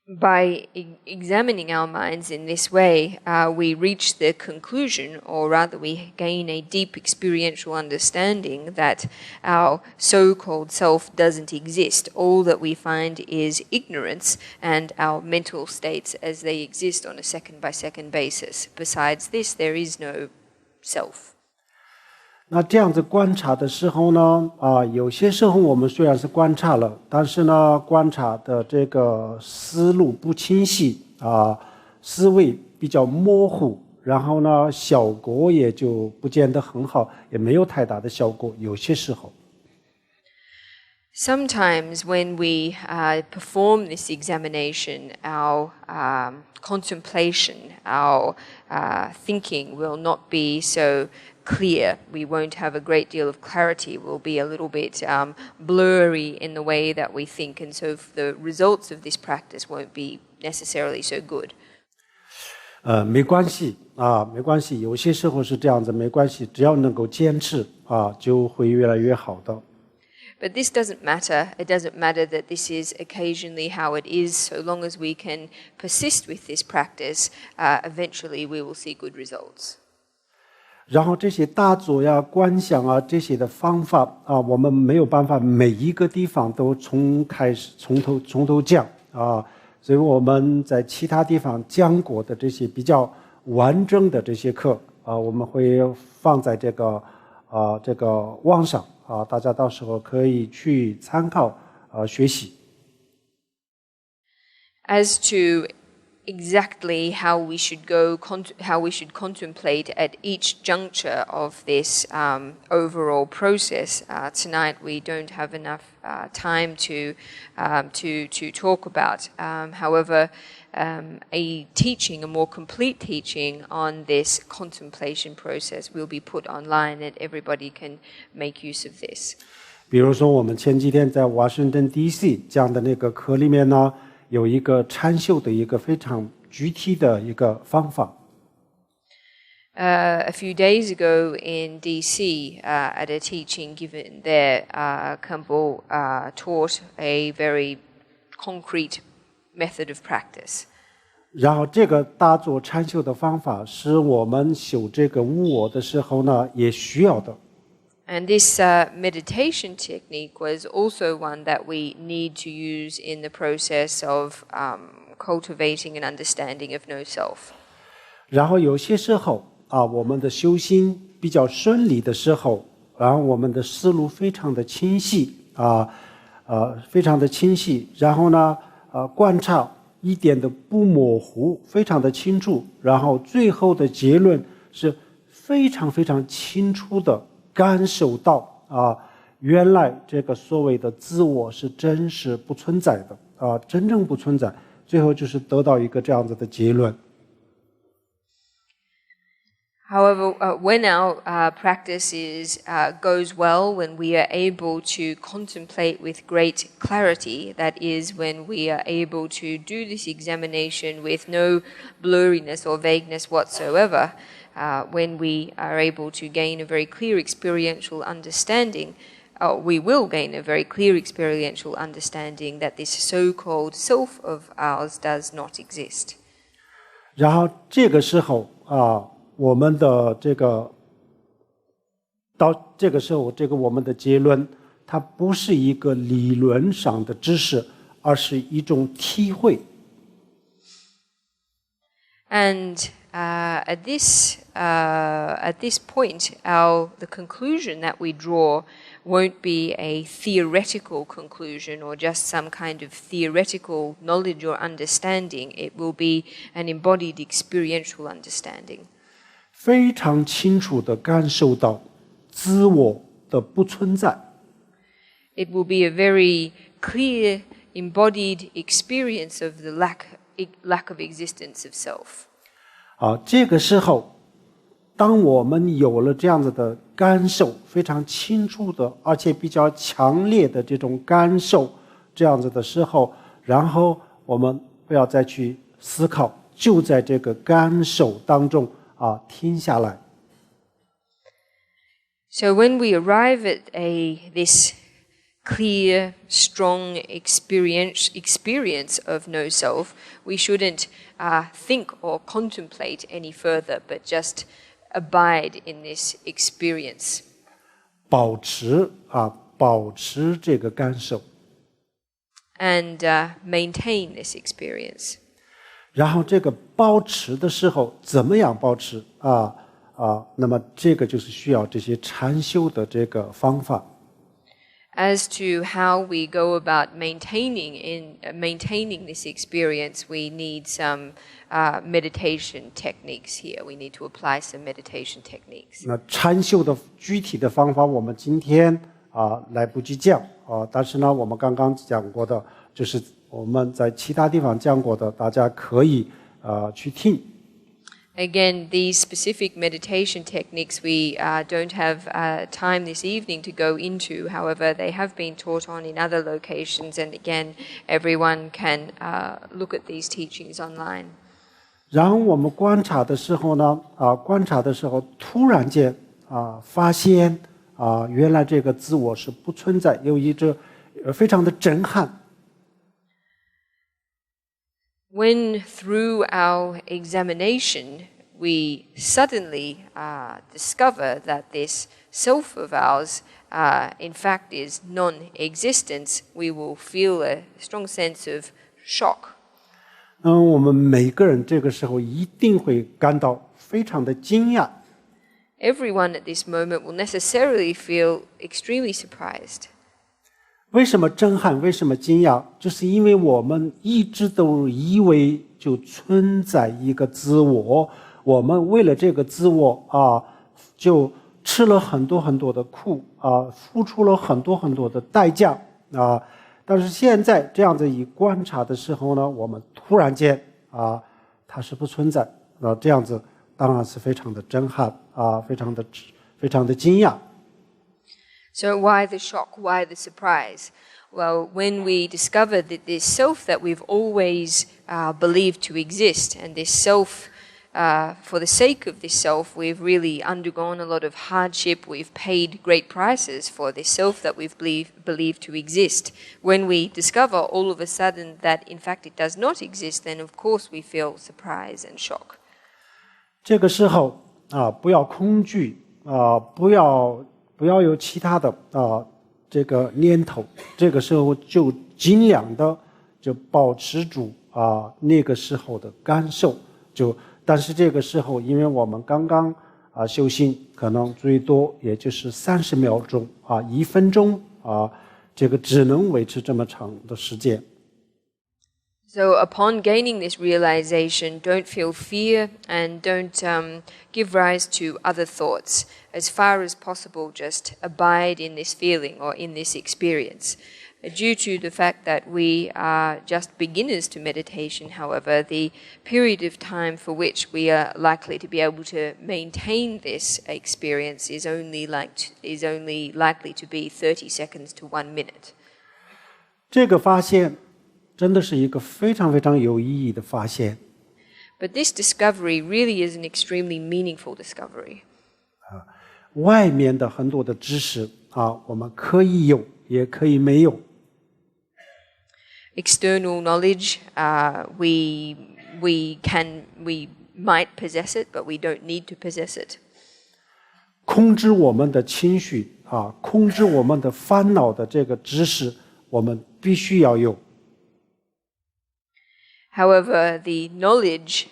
By examining our minds in this way, we reach the conclusion, or rather we gain a deep experiential understanding that our so-called self doesn't exist. All that we find is ignorance and our mental states as they exist on a second-by-second basis. Besides this, there is no self. 那这样子观察的时候呢有些时候我们虽然是观察了，但是呢观察的这个思路不清晰思维比较模糊，然后呢效果也就不见得很好，也没有太大的效果，有些时候。Sometimes when we perform this examination, our contemplation, our thinking will not be so clear. We won't have a great deal of clarity. We'll be a little bit blurry in the way that we think, and so the results of this practice won't be necessarily so good. 没关系没关系，有些时候是这样子，没关系，只要能够坚持就会越来越好的。But this doesn't matter. It doesn't matter that this is occasionally how it is. So long as we can persist with this practice, eventually we will see good results. 然后这些打坐观想这些的方法我们没有办法每一个地方都从头讲所以我们在其他地方讲过的这些比较完整的这些课我们会放在这个网上大家到时候可以去参考学习。As to exactly how we should contemplate at each juncture of this overall process. Tonight we don't have enough time to talk about. However, a more complete teaching on this contemplation process will be put online, and everybody can make use of this. 比如说我们前几天在华盛顿 DC 讲的那个课里面呢有一个禅修的一个非常具体的一个方法。A few days ago in DC, at a teaching given there, Kempo taught a very concrete method of practice. 然后这个打坐禅修的方法是我们修这个无我的时候呢也需要的。And this meditation technique was also one that we need to use in the process of cultivating an understanding of no self. 然后有些时候我们的修心比较顺利的时候然后我们的思路非常的清晰非常的清晰，然后呢观察一点都不模糊，非常的清楚，然后最后的结论是非常非常清楚的感受到原来这个所谓的自我是真实不存在的真正不存在，最后就是得到一个这样子的结论。However, when our practice goes well, when we are able to contemplate with great clarity, that is, when we are able to do this examination with no blurriness or vagueness whatsoever, when we are able to gain a very clear experiential understanding, we will gain a very clear experiential understanding that this so-called self of ours does not exist. 然后这个时候我们的到这个时候，我们的结论，它不是一个理论上的知识，而是一种体会。And at this point, the conclusion that we draw won't be a theoretical conclusion or just some kind of theoretical knowledge or understanding. It will be an embodied experiential understanding. 非常清楚地感受到自我的不存在。It will be a very clear, embodied experience of the lack of existence of self. 这个时候，当我们有了这样子的感受，非常清楚的，而且比较强烈的这种感受，这样子的时候，然后我们不要再去思考，就在这个感受当中停下来。So when we arrive at this clear, strong experience of no self, we shouldn't think or contemplate any further, but just abide in this experience. 保持这个感受。And maintain this experience. 然后这个保持的时候，怎么样保持那么这个就是需要这些禅修的这个方法。As to how we go about maintaining this experience, we need some meditation techniques here. We need to apply some meditation techniques. 那禅修的具体的方法，我们今天来不及讲但是呢，我们刚刚讲过的，就是我们在其他地方讲过的，大家可以去听。Again, these specific meditation techniques we don't have time this evening to go into. However, they have been taught on in other locations, and again, everyone can look at these teachings online. 然后我们观察的时候呢，突然间发现原来这个自我是不存在，有一种非常的震撼。When through our examination we suddenly discover that this self of ours in fact is non-existence, we will feel a strong sense of shock. 我们每个人这个时候一定会感到非常的惊讶。Everyone at this moment will necessarily feel extremely surprised. 为什么震撼？为什么惊讶？就是因为我们一直都以为就存在一个自我，我们为了这个自我就吃了很多很多的苦付出了很多很多的代价但是现在这样子一观察的时候呢，我们突然间它是不存在这样子当然是非常的震撼非常的惊讶。So why the shock? Why the surprise? Well, when we discover that this self that we've always believed to exist, and this self, for the sake of this self, we've really undergone a lot of hardship, we've paid great prices for this self that we've believed to exist. When we discover all of a sudden that in fact it does not exist, then of course we feel surprise and shock. 这个时候不要恐惧不要有其他的这个念头，这个时候就尽量的就保持住那个时候的感受。但是这个时候，因为我们刚刚修行可能最多也就是30秒钟1分钟这个只能维持这么长的时间。So upon gaining this realization, don't feel fear and don't give rise to other thoughts. As far as possible, just abide in this feeling or in this experience. Due to the fact that we are just beginners to meditation, however, the period of time for which we are likely to be able to maintain this experience is only likely to be 30 seconds to 1 minute. 这个发现真的是一个非常非常有意义的发现。But this discovery really is an extremely meaningful discovery. 外面的很多的知识我们可以有，也可以没有。External knowledge, we might possess it, but we don't need to possess it. 控制我们的情绪控制我们的烦恼的这个知识，我们必须要有。However, the knowledge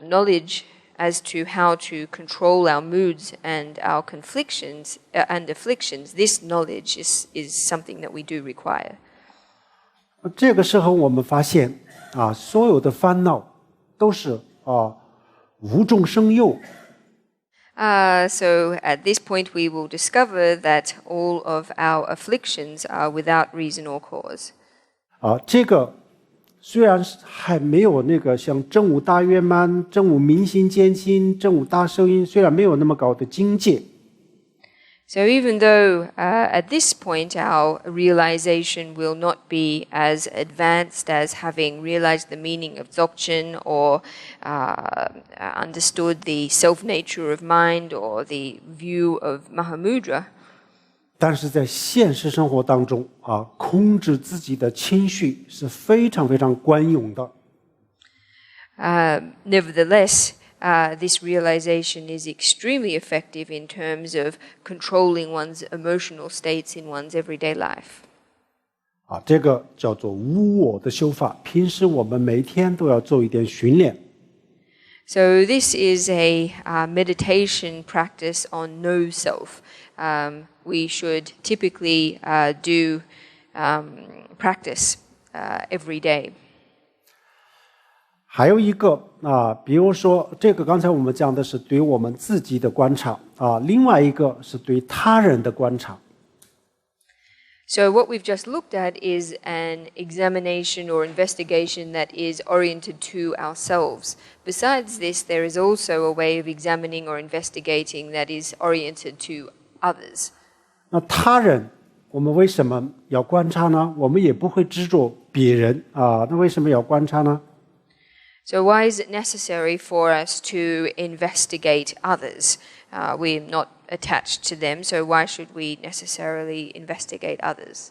knowledge as to how to control our moods and our afflictions, this knowledge is something that we do require. 这个时候我们发现所有的烦恼都是无中生有。So at this point we will discover that all of our afflictions are without reason or cause. 这个虽然还没有那个像正悟大圆满、正悟明心见性、正悟大受因，虽然没有那么高的境界。So even though at this point our realization will not be as advanced as having realized the meaning of Dzogchen or understood the self-nature of mind or the view of Mahamudra, 但是在现实生活当中控制自己的情绪是非常非常管用的。Nevertheless, this realization is extremely effective in terms of controlling one's emotional states in one's everyday life. 这个叫做无我的修法，平时我们每天都要做一点训练。So this is a meditation practice on no self. We should typically do practice every day. 还有一个比如说这个刚才我们讲的是对我们自己的观察另外一个是对他人的观察。So what we've just looked at is an examination or investigation that is oriented to ourselves. Besides this, there is also a way of examining or investigating that is oriented to others. 那他人我们为什么要观察呢？我们也不会执着别人那为什么要观察呢？ So why is it necessary for us to investigate others? We're not attached to them, so why should we necessarily investigate others?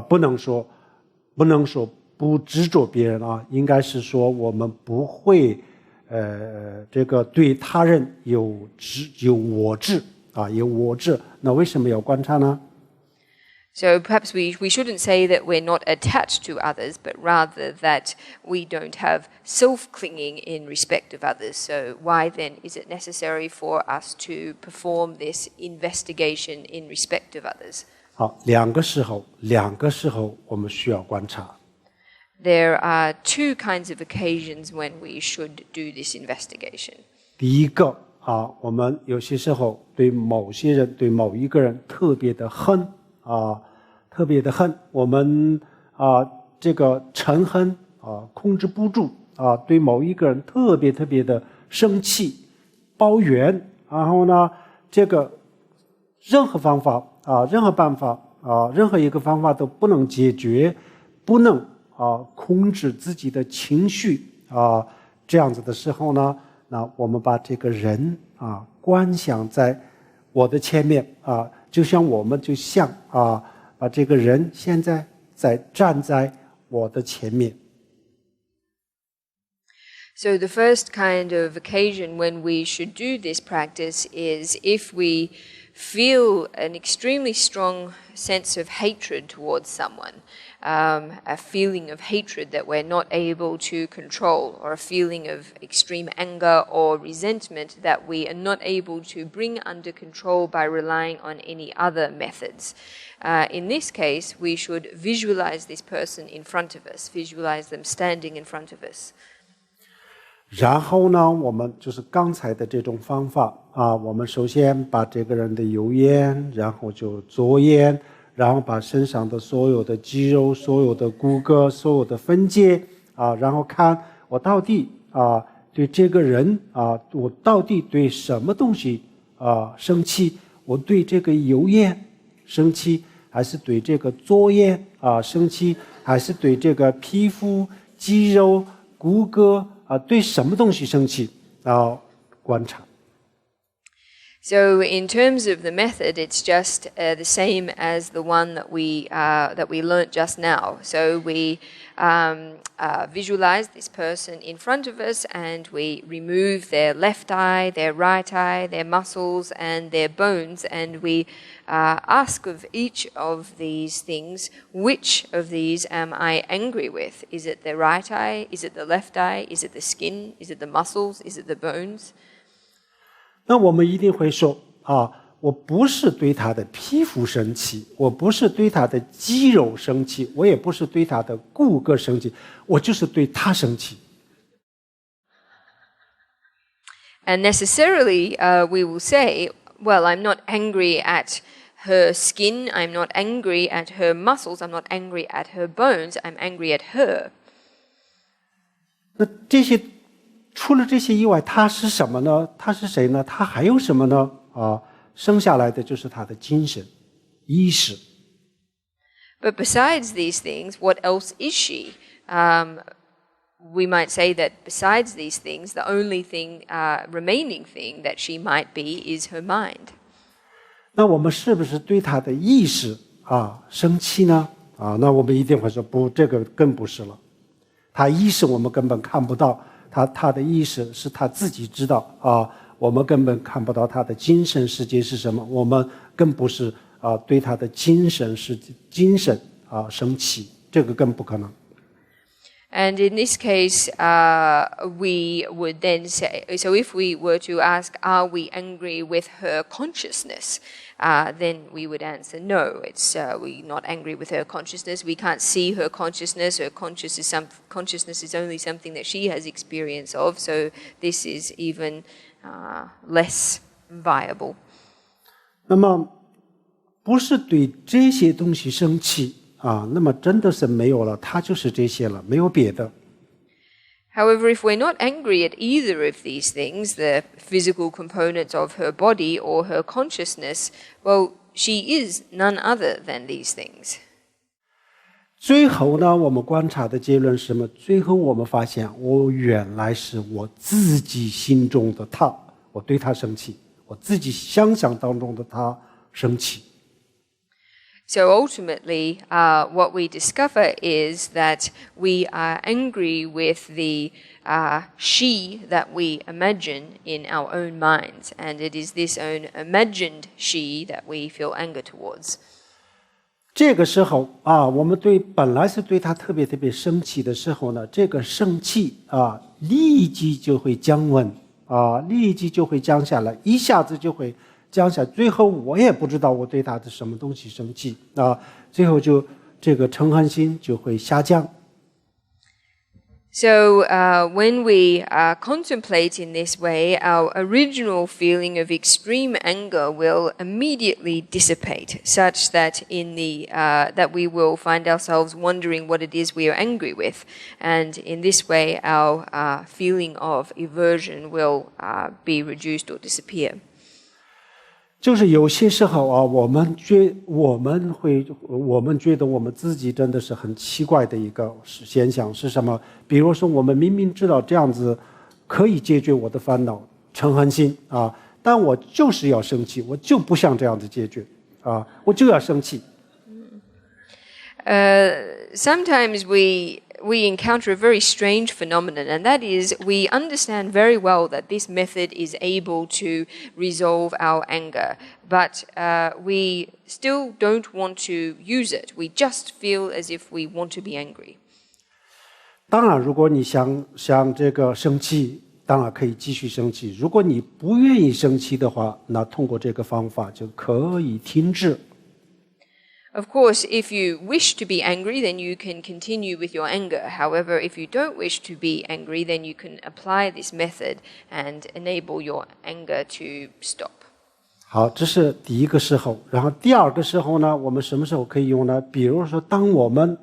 不能说不执着别人应该是说我们不会这个对他人有我执有我执，那为什么要观察呢？ So perhaps we shouldn't say that we're not attached to others, but rather that we don't have self-clinging in respect of others. So why then is it necessary for us to perform this investigation in respect of others? 好，两个时候我们需要观察。 There are two kinds of occasions when we should do this investigation. 第一个我们有些时候对某些人对某一个人特别的恨特别的恨，我们这个嗔恨控制不住对某一个人特别的生气抱怨，然后呢这个任何方法任何办法任何一个方法都不能解决，不能控制自己的情绪这样子的时候呢，那我们把这个人观想在我的前面就像我们就像把这个人现在站在我的前面。 So the first kind of occasion when we should do this practice is if we feel an extremely strong sense of hatred towards someone. a feeling of hatred that we're not able to control, or a feeling of extreme anger or resentment that we are not able to bring under control by relying on any other methods. In this case, we should visualize this person in front of us, visualize them standing in front of us. 然后呢，我们就是刚才的这种方法我们首先把这个人的右眼，然后就左眼，然后把身上的所有的肌肉、所有的骨骼、所有的分界然后看我到底对这个人我到底对什么东西生气？我对这个右眼生气，还是对这个左眼生气，还是对这个皮肤、肌肉、骨骼对什么东西生气？观察。So in terms of the method, it's just the same as the one that we learnt just now. So we visualize this person in front of us, and we remove their left eye, their right eye, their muscles, and their bones, and we ask of each of these things, which of these am I angry with? Is it the right eye? Is it the left eye? Is it the skin? Is it the muscles? Is it the bones? 那我们一定会说我不是对他的皮肤生气，我不是对他的肌肉生气，我也不是对他的骨骼生气，我就是对他生气。And necessarily, we will say, well, I'm not angry at her skin, I'm not angry at her muscles, I'm not angry at her bones, I'm angry at her. 那这些除了这些以外，他是什么呢？他是谁呢？他还有什么呢？生下来的就是他的精神、意识。But besides these things, what else is she? We might say that besides these things, the only thing, remaining thing that she might be is her mind. 那我们是不是对他的意识生气呢？那我们一定会说不，这个更不是了。他意识我们根本看不到。他的意识是他自己知道我们根本看不到他的精神世界是什么，我们更不是对他的精神生气，这个更不可能。And in this case, we would then say, so if we were to ask, are we angry with her consciousness? Then we would answer, no, we're not angry with her consciousness. We can't see her consciousness. Her consciousness is only something that she has experience of. So this is even less viable. 那么不是对这些东西生气那么真的是没有了，它就是这些了，没有别的。However, if we're not angry at either of these things, the physical components of her body or her consciousness, well, she is none other than these things. 最后呢，我们观察的结论是什么？最后我们发现，原来是我自己心中的他，我对他生气，我自己想象当中的他生气。So ultimately, what we discover is that we are angry with the she that we imagine in our own minds, and it is this own imagined she that we feel anger towards. 这个时候我们本来是对他特别特别生气的时候呢，这个生气立即就会降温立即就会降下来，一下子就会降下来，最后我也不知道我对他的什么东西生气最后就这个嗔恨心就会下降。So when we contemplate in this way, our original feeling of extreme anger will immediately dissipate, such that that we will find ourselves wondering what it is we are angry with, and in this way, our feeling of aversion will be reduced or disappear. 就是有些时候我们觉得我们自己真的是很奇怪的一个现象是什么？比如说我们明明知道这样子可以解决我的烦恼嗔恨心但我就是要生气，我就不想这样子解决我就要生气。Sometimes we we encounter a very strange phenomenon, and that is we understand very well that this method is able to resolve our anger, but we still don't want to use it. We just feel as if we want to be angry. 当然，如果你想这个生气，当然可以继续生气。如果你不愿意生气的话，那通过这个方法就可以停止。Of course, if you wish to be angry, then you can continue with your anger. However, if you don't wish to be angry, then you can apply this method and enable your anger to stop. 好，这是第一个时候。然后第二个时候呢，我们什么时候可以用呢？比如说，当我们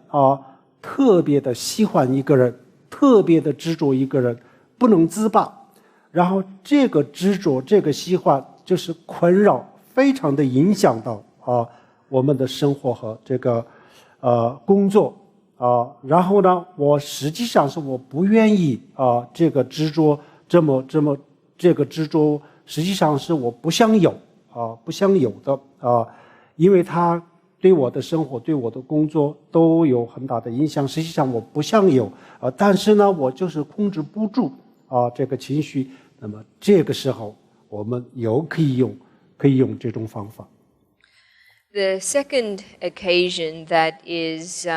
特别的喜欢一个人，特别的执着一个人，不能自拔，然后这个执着、这个喜欢就是困扰，非常的影响到我们的生活和这个工作然后呢，我实际上是我不愿意这个执着这个执着实际上是我不想有的因为它对我的生活、对我的工作都有很大的影响。实际上我不想有但是呢，我就是控制不住这个情绪。那么这个时候，我们可以用这种方法。The second occasion that is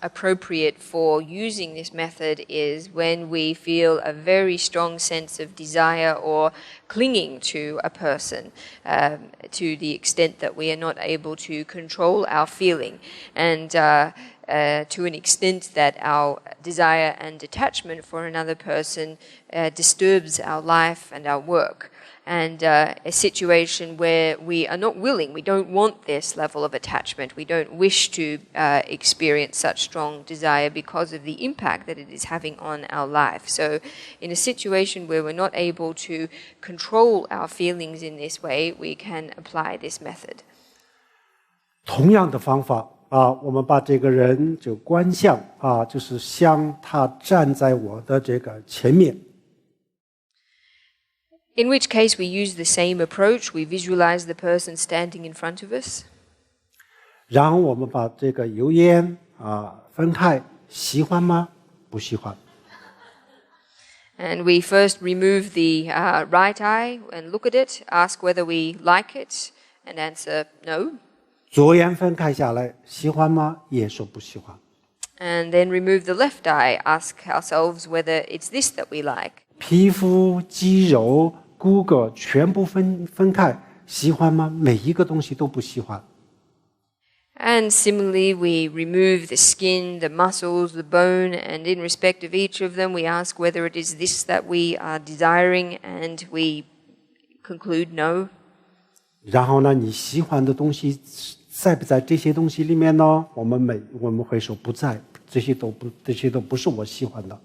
appropriate for using this method is when we feel a very strong sense of desire or clinging to a person to the extent that we are not able to control our feeling, and to an extent that our desire and attachment for another person disturbs our life and our work. And a situation where we are not willing, we don't want this level of attachment, we don't wish to experience such strong desire because of the impact that it is having on our life. So in a situation where we're not able to control our feelings in this way, we can apply this method. 同样的方法我们把这个人就观想就是像他站在我的这个前面。In which case we use the same approach. We visualize the person standing in front of us. 然后我们把这个油烟分开，喜欢吗？不喜欢。And we first remove the right eye and look at it, ask whether we like it, and answer no. 左眼分开下来，喜欢吗？也说不喜欢。And then remove the left eye, ask ourselves whether it's this that we like. 皮肤、肌肉、骨骼全部分开，喜欢吗？每一个东西都不喜欢。And similarly, we remove the skin, the muscles, the bone, and in respect of each of them, we ask whether it is this that we are desiring, and we conclude no. 然后呢，你喜欢的东西在不在这些东西里面呢？我们会说不在，这些都不是我喜欢的。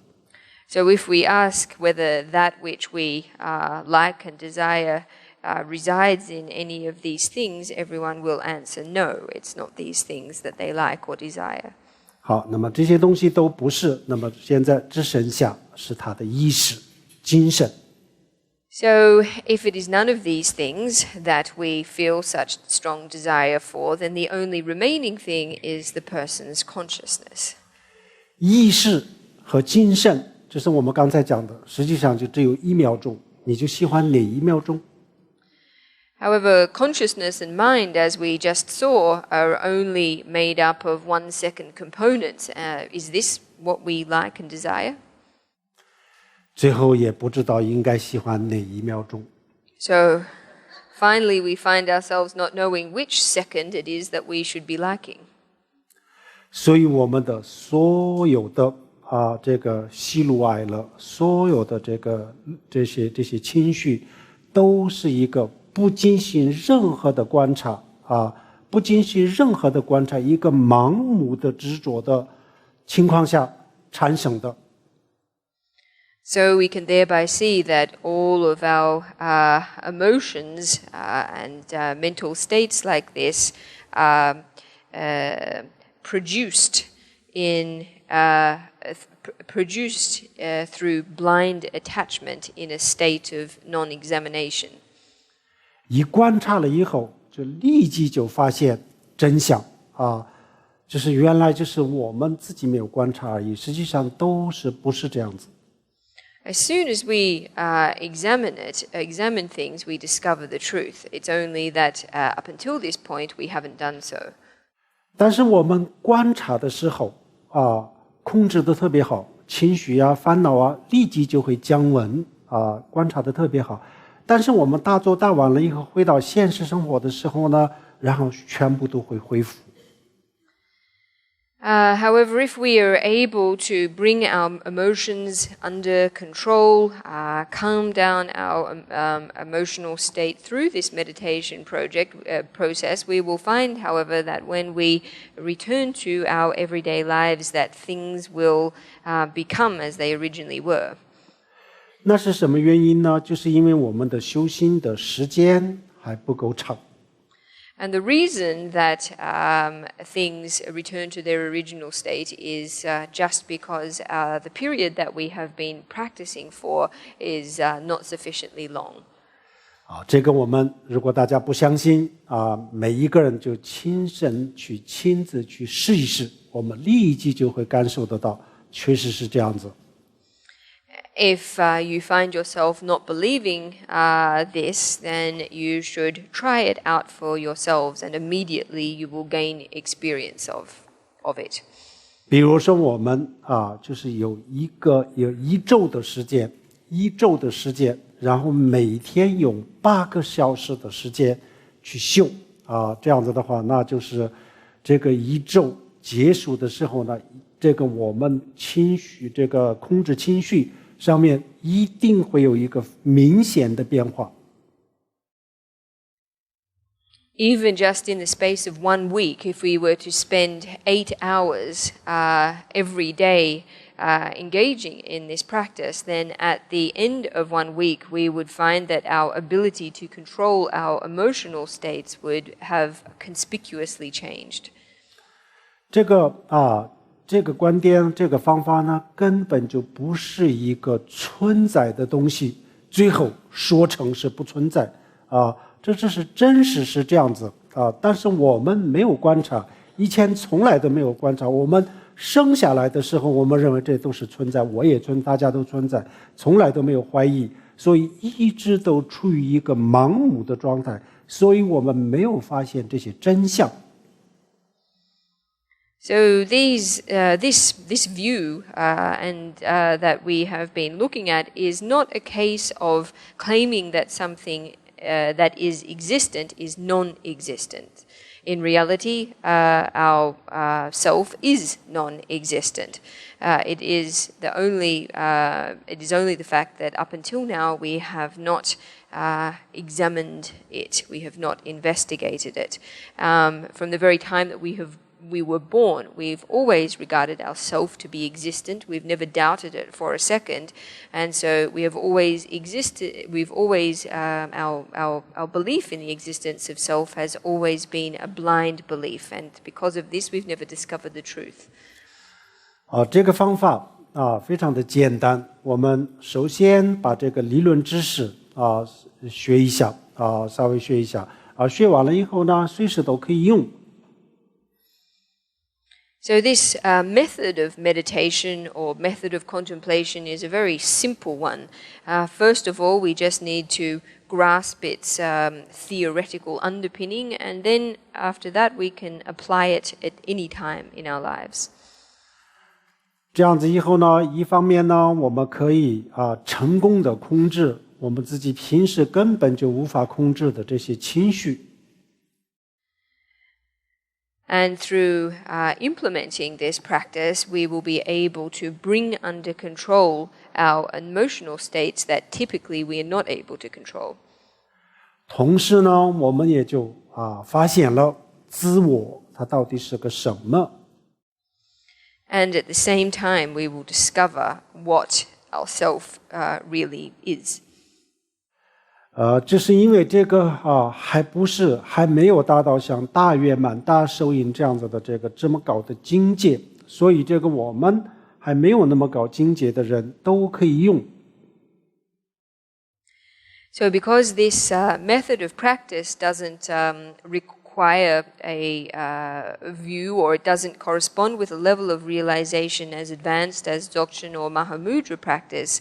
So if we ask whether that which we like and desire resides in any of these things, everyone will answer no, it's not these things that they like or desire. 好，那么这些东西都不是，那么现在只剩下是他的意识、精神。So if it is none of these things that we feel such strong desire for, then the only remaining thing is the person's consciousness. 意识和精神，这是我们刚才讲的，实际上就只有1秒钟，你就喜欢哪1秒钟？ However, consciousness and mind, as we just saw, are only made up of 1 second components. Is this what we like and desire? 最后也不知道应该喜欢哪1秒钟。 So finally we find ourselves not knowing which second it is that we should be liking. 所以我们的所有的这个喜怒哀乐，所有的这些情绪，都是一个不进行任何的观察不进行任何的观察，一个盲目的执着的情况下产生的。So we can thereby see that all of our emotions and mental states like this are produced through blind attachment in a state of non-examination. 一观察了以后，就立即就发现真相就是原来就是我们自己没有观察而已，实际上不是这样子。As soon as we examine things, we discover the truth. It's only that up until this point, we haven't done so. 但是我们观察的时候控制的特别好，情绪啊、烦恼啊，立即就会降温观察的特别好。但是我们大做大完了以后，回到现实生活的时候呢，然后全部都会恢复。However, if we are able to bring our emotions under control, calm down our emotional state through this meditation process, we will find, however, that when we return to our everyday lives, that things will become as they originally were. 那是什么原因呢？就是因为我们的修心的时间还不够长。And the reason that things return to their original state is just because the period that we have been practicing for is not sufficiently long. 这个我们如果大家不相信每一个人就亲自去试一试，我们立即就会感受得到，确实是这样子。If you find yourself not believing this, then you should try it out for yourselves, and immediately you will gain experience of it. 比如说我们就是有一周的时间，1周的时间，然后每天用8个小时的时间去修这样子的话，那就是这个1周结束的时候呢，这个我们情绪这个控制情绪上面一定会有一个明显的变化。Even just in the space of 1 week, if we were to spend 8 hours every day engaging in this practice, then at the end of 1 week, we would find that our ability to control our emotional states would have conspicuously changed. 这个观点，这个方法呢，根本就不是一个存在的东西，最后说成是不存在这是真实是这样子但是我们没有观察，以前从来都没有观察。我们生下来的时候，我们认为这都是存在，我也大家都存在，从来都没有怀疑，所以一直都处于一个盲目的状态，所以我们没有发现这些真相。So this view that we have been looking at is not a case of claiming that something that is existent is non-existent. In reality, our self is non-existent. It is only the fact that up until now we have not examined it. We have not investigated it. From the very time that we were born, we've always regarded ourself to be existent. We've never doubted it for a second, and so we have always existed. We've always our belief in the existence of self has always been a blind belief, and because of this, we've never discovered the truth. 这个方法非常的简单。我们首先把这个理论知识学一下稍微学一下学完了以后呢，随时都可以用。So this method of meditation or method of contemplation is a very simple one. First of all, we just need to grasp its theoretical underpinning, and then after that we can apply it at any time in our lives. 这样子以后呢，一方面呢，我们可以成功的控制我们自己平时根本就无法控制的这些情绪。And through implementing this practice, we will be able to bring under control our emotional states that typically we are not able to control. 同时呢，我们也就发现了自我它到底是个什么。And at the same time, we will discover what our self really is. 这是因为这个还没有达到像大圆满、大受益这样子的这么高的境界，所以这个我们还没有那么高境界的人都可以用。So because this method of practice doesn't require a view, or it doesn't correspond with a level of realization as advanced as Dzogchen or Mahamudra practice,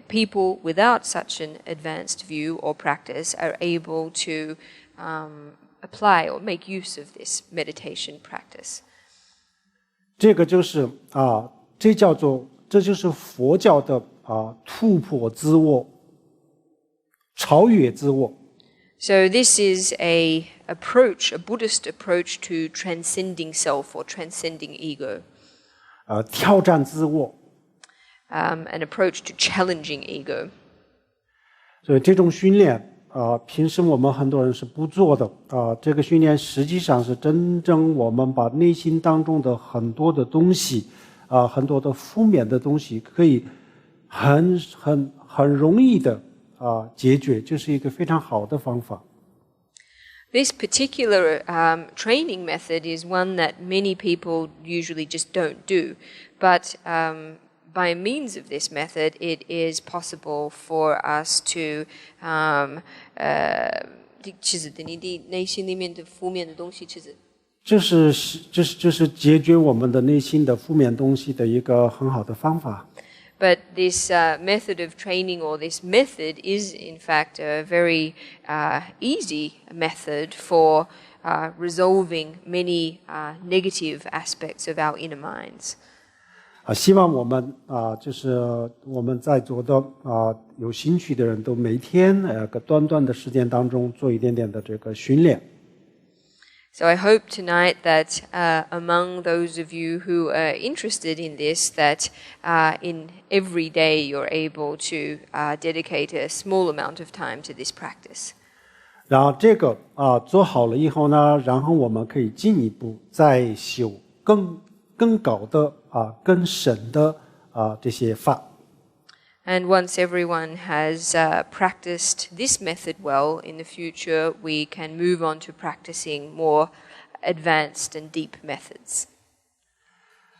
people without such an advanced view or practice are able to apply or make use of this meditation practice. 这个就是这就是佛教的突破自我、超越自我。So this is a Buddhist approach to transcending self or transcending ego. 挑战自我。An approach to challenging ego. 所以这种训练平时我们很多人是不做的这个训练实际上是真正我们把内心当中的很多的东西很多的负面的东西可以很容易的解决，这是一个非常好的方法。This particular training method is one that many people usually just don't do, but by means of this method, it is possible for us to 其实你内心里面的负面的东西，其实这是解决我们的内心的负面东西的一个很好的方法。But this method of training, or this method, is in fact a very easy method for resolving many negative aspects of our inner minds. 希望我们就是我们在座的有兴趣的人都每天短短的时间当中做一点点的这个训练。So I hope tonight that among those of you who are interested in this, that in every day you're able to dedicate a small amount of time to this practice. 然后这个做好了以后呢，然后我们可以进一步再修更高的更深的这些法。And once everyone has practiced this method well, in the future we can move on to practicing more advanced and deep methods.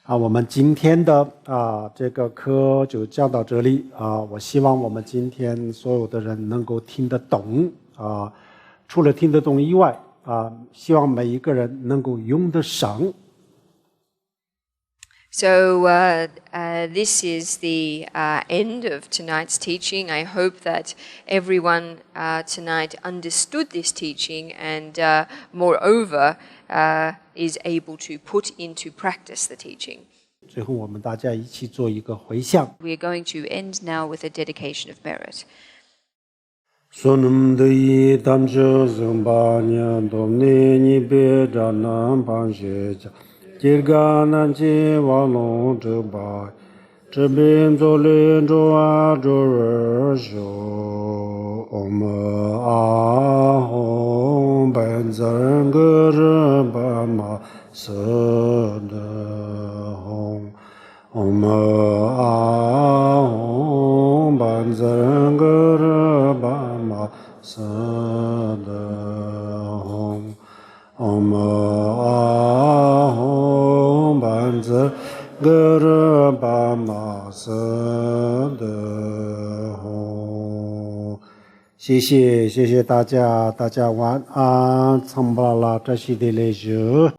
我们今天的这个课就讲到这里我希望我们今天所有的人能够听得懂除了听得懂以外希望每一个人能够用得上。So this is the end of tonight's teaching. I hope that everyone tonight understood this teaching and moreover is able to put into practice the teaching. 最后我们大家一起做一个回向。 We are going to end now with a dedication of merit. Sonum de tamjo zumbanya domne ni be janam panje Jirganan chi walong zhe bai, zhe bin zo lin zho zho re xiu, om hong ban zhen ge zhe ban ma se de hong, om hong ban zhen ge zhe ban ma se de hong, om ban zhe ge zhe ban ma se de hong。谢谢大家，大家晚安，参巴拉这些的来学。